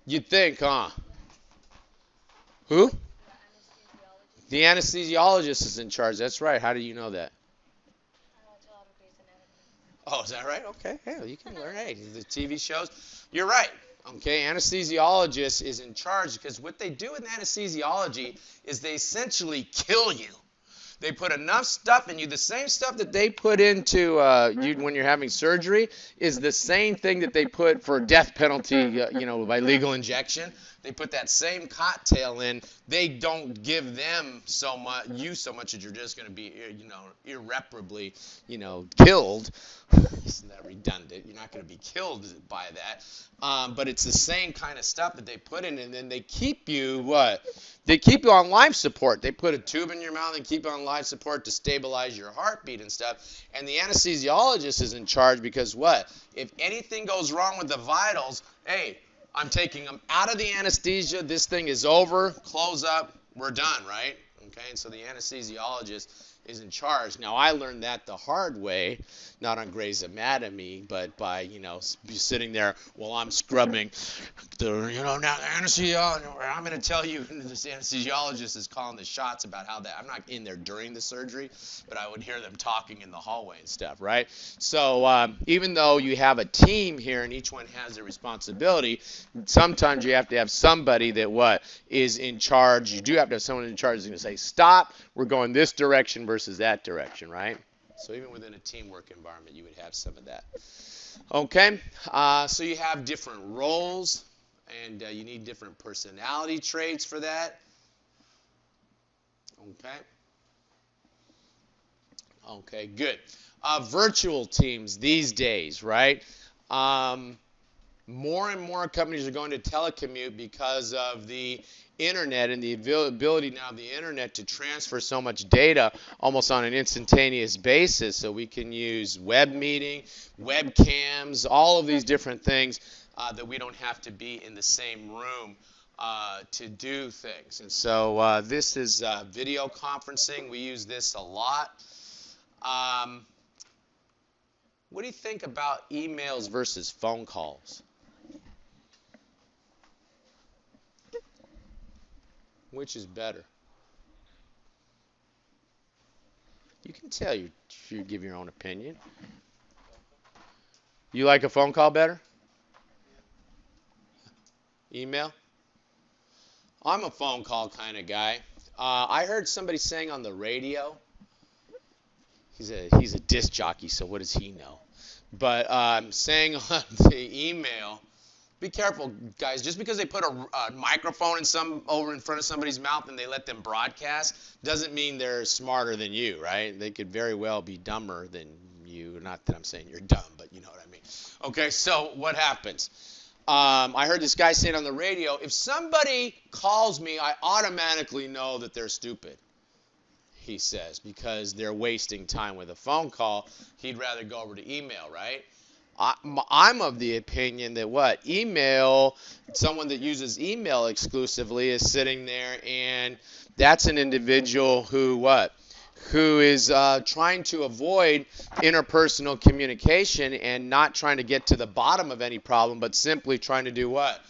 You'd think, huh? Who? The anesthesiologist is in charge. That's right. How do you know that? Oh, is that right? Okay. Hey, you can learn. Hey, the TV shows. You're right. Okay, anesthesiologist is in charge because what they do in anesthesiology is they essentially kill you. They put enough stuff in you. The same stuff that they put into you when you're having surgery is the same thing that they put for death penalty, by legal injection. They put that same cocktail in. They don't give them so much that you're just going to be, irreparably, killed. Isn't that redundant? You're not going to be killed by that. But it's the same kind of stuff that they put in, and then they keep you what? They keep you on life support. They put a tube in your mouth and keep you on life support to stabilize your heartbeat and stuff. And the anesthesiologist is in charge because what? If anything goes wrong with the vitals, hey, I'm taking them out of the anesthesia. This thing is over. Close up. We're done, right? Okay, and so the anesthesiologist is in charge. Now, I learned that the hard way, not on Grey's Anatomy, but by, sitting there while I'm scrubbing now the anesthesiologist, I'm going to tell you, this anesthesiologist is calling the shots about how that, I'm not in there during the surgery, but I would hear them talking in the hallway and stuff, right? So even though you have a team here and each one has their responsibility, sometimes you have to have somebody that is in charge. You do have to have someone in charge who's going to say, stop, we're going this direction versus that direction, right? So even within a teamwork environment, you would have some of that. Okay, so you have different roles, and you need different personality traits for that. Okay, good. Virtual teams these days, right? More and more companies are going to telecommute because of the internet and the ability now of the internet to transfer so much data almost on an instantaneous basis. So we can use web meeting, webcams, all of these different things that we don't have to be in the same room to do things. And so this is video conferencing. We use this a lot. What do you think about emails versus phone calls? Which is better? You can tell you if you give your own opinion. You like a phone call better? Email? I'm a phone call kind of guy. I heard somebody saying on the radio, he's a disc jockey, so what does he know? But saying on the email, be careful, guys. Just because they put a microphone over in front of somebody's mouth and they let them broadcast doesn't mean they're smarter than you, right? They could very well be dumber than you. Not that I'm saying you're dumb, but you know what I mean. Okay, so what happens? I heard this guy saying on the radio, if somebody calls me, I automatically know that they're stupid, he says, because they're wasting time with a phone call. He'd rather go over to email, right? I'm of the opinion that email, someone that uses email exclusively is sitting there, and that's an individual who is trying to avoid interpersonal communication and not trying to get to the bottom of any problem, but simply trying to do what?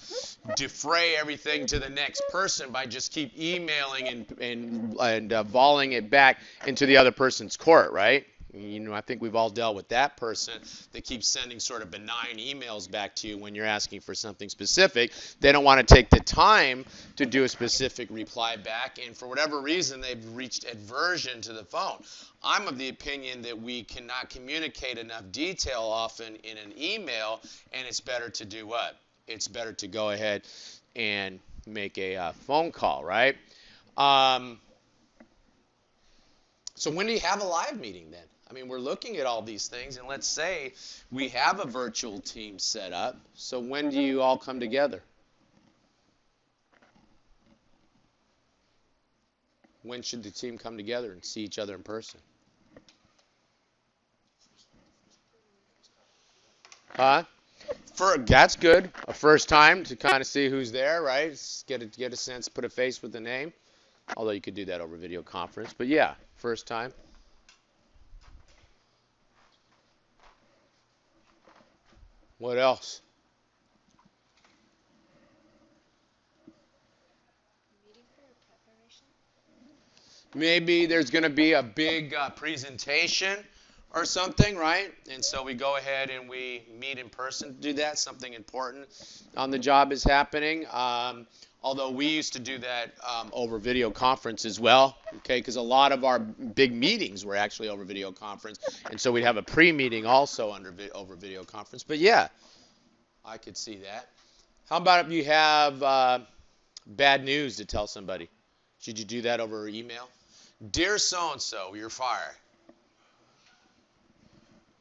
Defray everything to the next person by just keep emailing and volleying it back into the other person's court, right? I think we've all dealt with that person that keeps sending sort of benign emails back to you when you're asking for something specific. They don't want to take the time to do a specific reply back, and for whatever reason, they've reached aversion to the phone. I'm of the opinion that we cannot communicate enough detail often in an email, and it's better to do what? It's better to go ahead and make a phone call, right? So when do you have a live meeting then? I mean, we're looking at all these things, and let's say we have a virtual team set up. So when do you all come together? When should the team come together and see each other in person? Huh? That's good. A first time to kind of see who's there, right? Get a sense, put a face with the name. Although you could do that over video conference. But yeah, first time. What else? Meeting for preparation? Maybe there's going to be a big presentation or something, right? And so we go ahead and we meet in person to do that. Something important on the job is happening. Although we used to do that over video conference as well, okay? Because a lot of our big meetings were actually over video conference, and so we'd have a pre-meeting also over video conference. But yeah, I could see that. How about if you have bad news to tell somebody? Should you do that over email? Dear so-and-so, you're fired.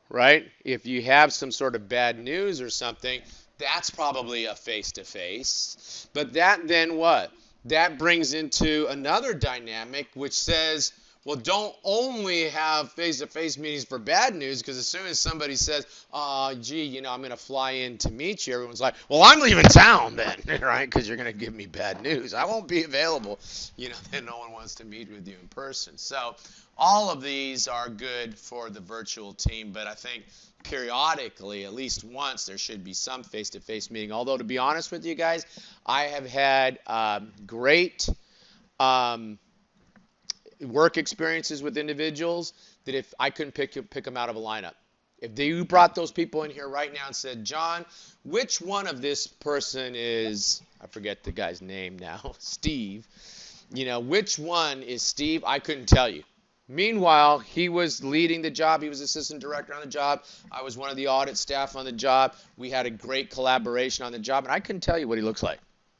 Right? If you have some sort of bad news or something, that's probably a face-to-face. But that then what? That brings into another dynamic which says, Well, don't only have face-to-face meetings for bad news, because as soon as somebody says, gee, I'm going to fly in to meet you, everyone's like, well, I'm leaving town then, right? Because you're going to give me bad news. I won't be available. Then no one wants to meet with you in person. So all of these are good for the virtual team, but I think periodically, at least once, there should be some face-to-face meeting. Although, to be honest with you guys, I have had great um, work experiences with individuals that if I couldn't pick them out of a lineup. If you brought those people in here right now and said, John, which one of this person is, I forget the guy's name now, Steve, which one is Steve? I couldn't tell you. Meanwhile, he was leading the job. He was assistant director on the job. I was one of the audit staff on the job. We had a great collaboration on the job, and I couldn't tell you what he looks like.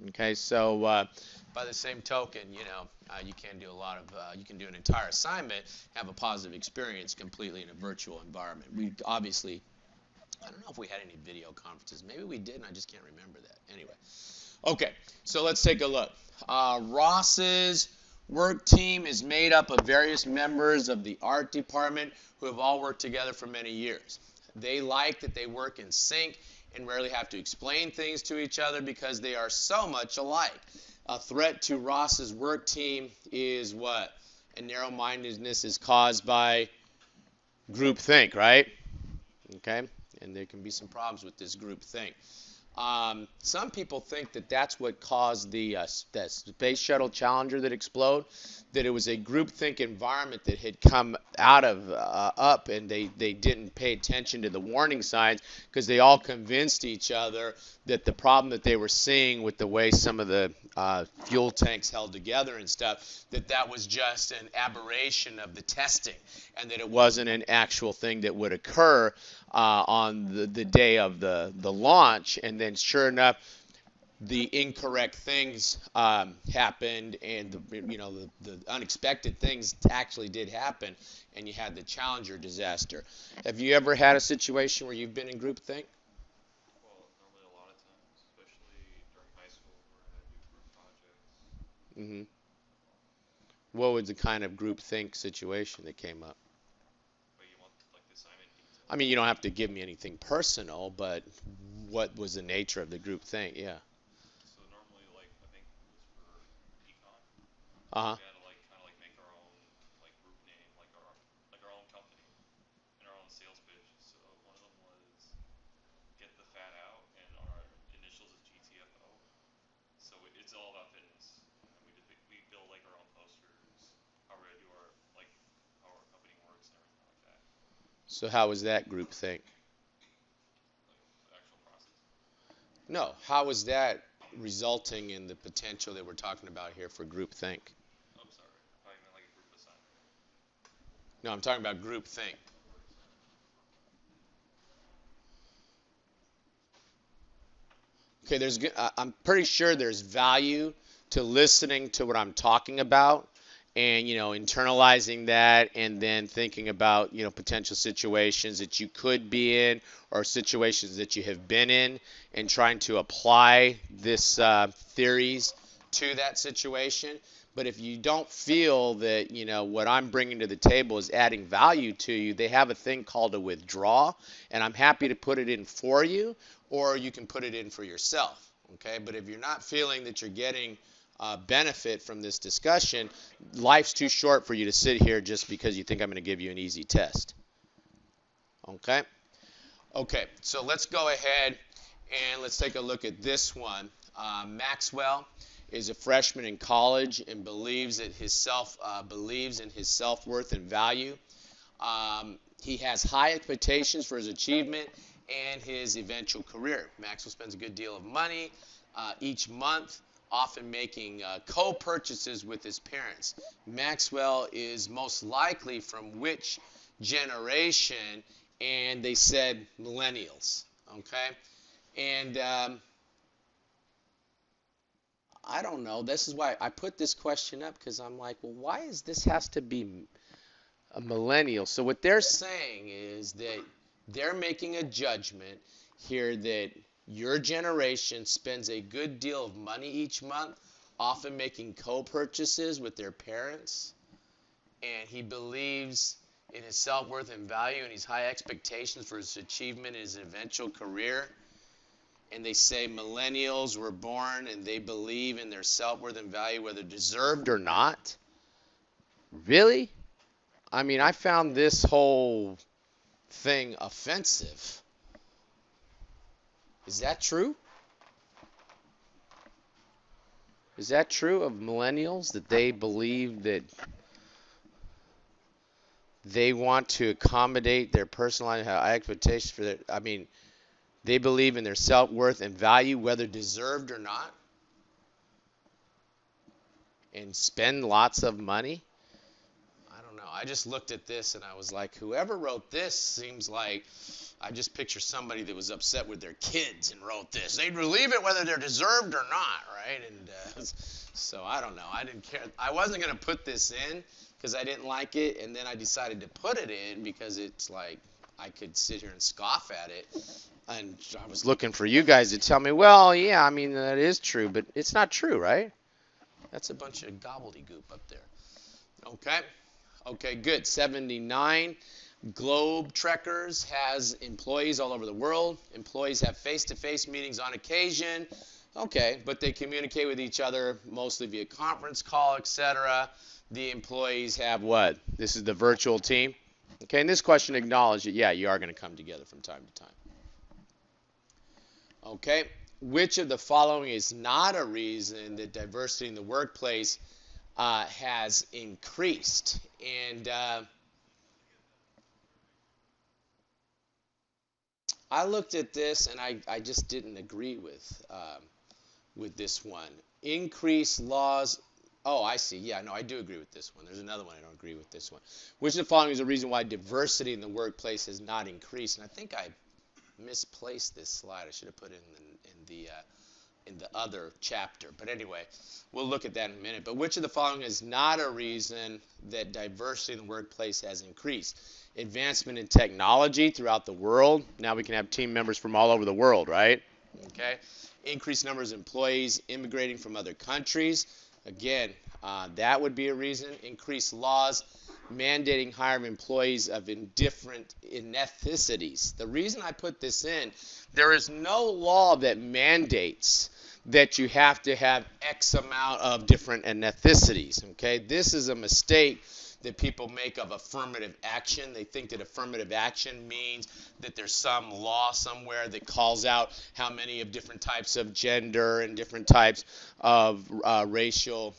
Okay, so by the same token, you can do you can do an entire assignment, have a positive experience completely in a virtual environment. We obviously, I don't know if we had any video conferences. Maybe we did, and I just can't remember that. Anyway, okay, so let's take a look. Ross's work team is made up of various members of the art department who have all worked together for many years. They like that they work in sync and rarely have to explain things to each other because they are so much alike. A threat to Ross's work team is what? And narrow-mindedness is caused by groupthink, right? Okay? And there can be some problems with this groupthink. Some people think that that's what caused the Space Shuttle Challenger that exploded, that it was a groupthink environment that had come out of up, and they didn't pay attention to the warning signs because they all convinced each other that the problem that they were seeing with the way some of the fuel tanks held together and stuff, that was just an aberration of the testing, and that it wasn't an actual thing that would occur on the day of the launch. And then sure enough, the incorrect things happened, and the unexpected things actually did happen, and you had the Challenger disaster. Have you ever had a situation where you've been in groupthink? Well, normally a lot of times, especially during high school where I had to do group projects. hmm What was the kind of groupthink situation that came up? But you want like the assignment I details. mean, you don't have to give me anything personal, but what was the nature of the groupthink? Yeah. So normally, like I think it was for econ, Uh-huh. we had to like kind of like make our own like group name, like our own company and our own sales pitch. So one of them was get the fat out, and our initials is GTFO. So it's all about fitness, and we build like our own posters, how we're gonna do our like how our company works and everything like that, So how was that groupthink? like the actual process. No, how is that resulting in the potential that we're talking about here for groupthink? Oh, sorry, I thought you meant like a group assignment. No, I'm talking about groupthink. Work assignment. Okay, I'm pretty sure there's value to listening to what I'm talking about and, internalizing that and then thinking about, potential situations that you could be in or situations that you have been in and trying to apply this theories to that situation. But if you don't feel that, what I'm bringing to the table is adding value to you, they have a thing called a withdraw, and I'm happy to put it in for you, or you can put it in for yourself. Okay, but if you're not feeling that you're getting benefit from this discussion, life's too short for you to sit here just because you think I'm going to give you an easy test. Okay? Okay, so let's go ahead and let's take a look at this one. Maxwell is a freshman in college and believes in his self-worth and value. He has high expectations for his achievement and his eventual career. Maxwell spends a good deal of money each month, often making co-purchases with his parents. Maxwell is most likely from which generation? And they said millennials. Okay? And I don't know. This is why I put this question up, because I'm like, well, why is this has to be a millennial? So what they're saying is that they're making a judgment here that your generation spends a good deal of money each month, often making co-purchases with their parents, and he believes in his self-worth and value, and he's high expectations for his achievement in his eventual career. And they say millennials were born and they believe in their self-worth and value, whether deserved or not. Really? I mean, I found this whole thing offensive. Is that true? Is that true of millennials, that they believe that they want to accommodate their personal expectations for their, I mean, they believe in their self-worth and value, whether deserved or not, and spend lots of money? I don't know. I just looked at this and I was like, whoever wrote this seems like, I just picture somebody that was upset with their kids and wrote this. They'd believe it whether they're deserved or not, right? And so I don't know. I didn't care. I wasn't going to put this in because I didn't like it, and then I decided to put it in because it's like I could sit here and scoff at it. And I was looking for you guys to tell me, well, yeah, I mean, that is true, but it's not true, right? That's a bunch of gobbledygook up there. Okay? Okay, good. 79. Globe Trekkers has employees all over the world. Employees have face-to-face meetings on occasion. Okay, but they communicate with each other mostly via conference call, etc. The employees have what? This is the virtual team. Okay, and this question acknowledged that, yeah, you are going to come together from time to time. Okay, which of the following is not a reason that diversity in the workplace has increased? And I looked at this and I just didn't agree with this one. Increased laws. Oh, I see. Yeah, no, I do agree with this one. There's another one I don't agree with this one. Which of the following is a reason why diversity in the workplace has not increased? And I think I misplaced this slide. I should have put it in the other chapter. But anyway, we'll look at that in a minute. But which of the following is not a reason that diversity in the workplace has increased? Advancement in technology throughout the world. Now we can have team members from all over the world, right? Okay. Increased numbers of employees immigrating from other countries. Again, that would be a reason. Increased laws mandating hire employees of different ethnicities. The reason I put this in, there is no law that mandates that you have to have X amount of different ethnicities. Okay, this is a mistake that people make of affirmative action. They think that affirmative action means that there's some law somewhere that calls out how many of different types of gender and different types of racial,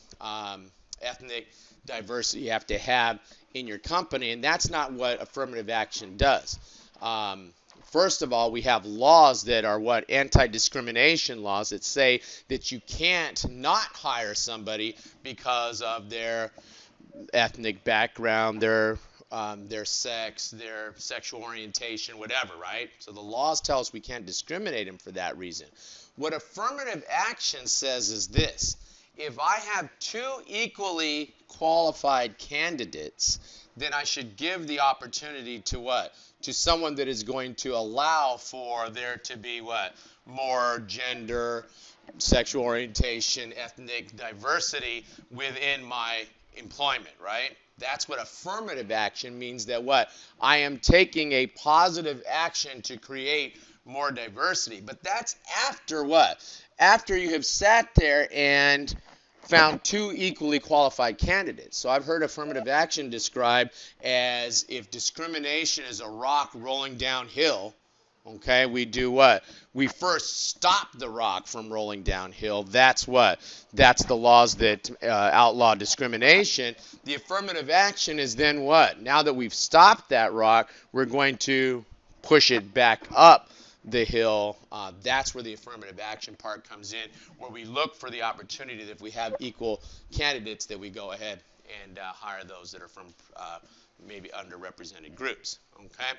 ethnic diversity you have to have in your company, and that's not what affirmative action does. First of all, we have laws that are what? Anti-discrimination laws that say that you can't not hire somebody because of their ethnic background, their sex, their sexual orientation, whatever, right? So the laws tell us we can't discriminate them for that reason. What affirmative action says is this: if I have two equally qualified candidates, then I should give the opportunity to what? To someone that is going to allow for there to be what? More gender, sexual orientation, ethnic diversity within my employment, right? That's what affirmative action means, that what? I am taking a positive action to create more diversity. But that's after what? After you have sat there and found two equally qualified candidates. So I've heard affirmative action described as if discrimination is a rock rolling downhill. Okay, we do what? We first stop the rock from rolling downhill. That's what? That's the laws that outlaw discrimination. The affirmative action is then what? Now that we've stopped that rock, we're going to push it back up the hill. That's where the affirmative action part comes in, where we look for the opportunity that if we have equal candidates, that we go ahead and hire those that are from maybe underrepresented groups. Okay.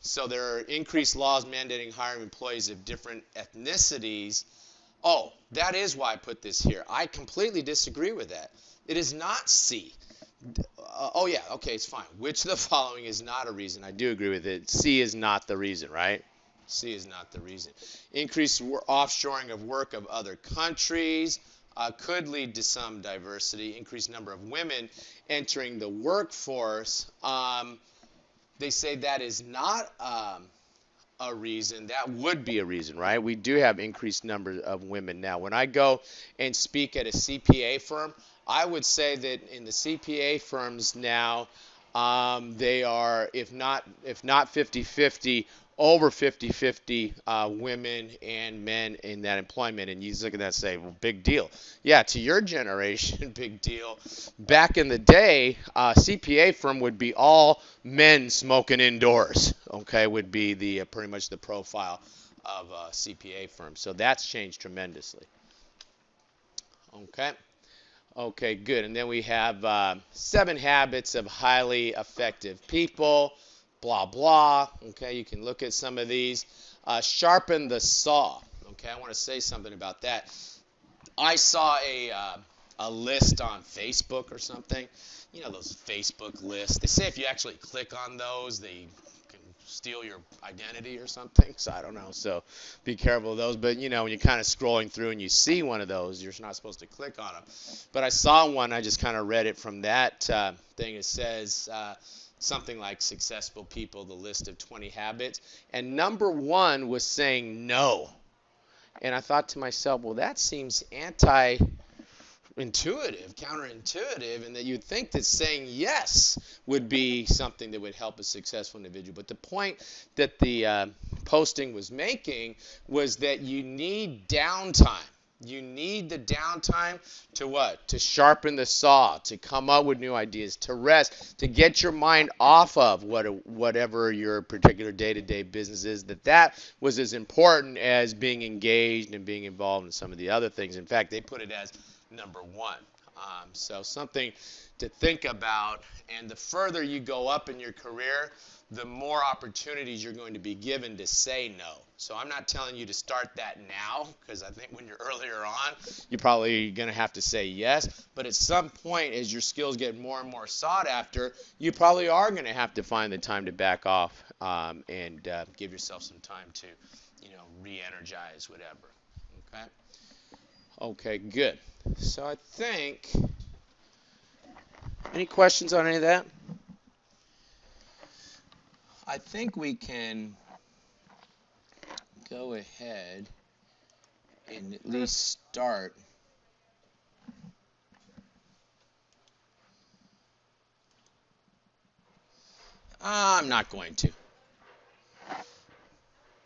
So there are increased laws mandating hiring employees of different ethnicities. Oh, that is why I put this here. I completely disagree with that. It is not C. Oh, yeah, okay, it's fine. Which of the following is not a reason? I do agree with it. C is not the reason, right? C is not the reason. Increased offshoring of work of other countries. could lead to some diversity, increased number of women entering the workforce. They say that is not a reason. That would be a reason, right? We do have increased numbers of women now. When I go and speak at a CPA firm, I would say that in the CPA firms now, they are, if not 50-50, over 50-50 women and men in that employment. And you just look at that and say, well, big deal. Yeah, to your generation, big deal. Back in the day, CPA firm would be all men smoking indoors. Okay, would be the pretty much the profile of a CPA firm. So that's changed tremendously. Okay. Okay, good. And then we have 7 habits of highly effective people. Blah blah. Okay, you can look at some of these. Sharpen the saw. Okay, I want to say something about that. I saw a list on Facebook or something. You know those Facebook lists. They say if you actually click on those, they can steal your identity or something. So I don't know. So be careful of those. But you know when you're kind of scrolling through and you see one of those, you're not supposed to click on them. But I saw one. I just kind of read it from that thing. It says something like successful people, the list of 20 habits, and number 1 was saying no. And I thought to myself, well, that seems intuitive, counterintuitive, and that you'd think that saying yes would be something that would help a successful individual. But the point that the posting was making was that you need downtime. You need the downtime to what? To sharpen the saw, to come up with new ideas, to rest, to get your mind off of whatever your particular day-to-day business is. That was as important as being engaged and being involved in some of the other things. In fact, they put it as number 1. So something to think about. And the further you go up in your career, the more opportunities you're going to be given to say no. So I'm not telling you to start that now, because I think when you're earlier on, you're probably going to have to say yes. But at some point, as your skills get more and more sought after, you probably are going to have to find the time to back off and give yourself some time to, re-energize, whatever. Okay? Okay, good. So I think, any questions on any of that? I think we can go ahead and at least start. I'm not going to.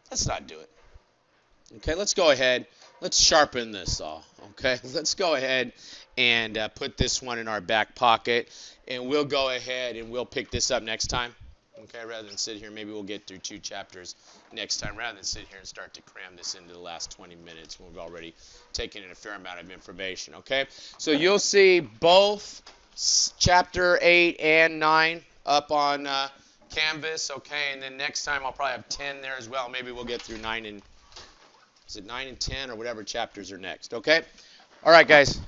Let's not do it. Okay, let's go ahead. Let's sharpen this saw. Okay, let's go ahead and put this one in our back pocket, and we'll go ahead and we'll pick this up next time. Okay, rather than sit here, maybe we'll get through 2 chapters next time, rather than sit here and start to cram this into the last 20 minutes when we've already taken in a fair amount of information. Okay, so you'll see both chapter 8 and 9 up on Canvas. Okay, and then next time I'll probably have 10 there as well. Maybe we'll get through 9 and 10 or whatever chapters are next. Okay, all right, guys.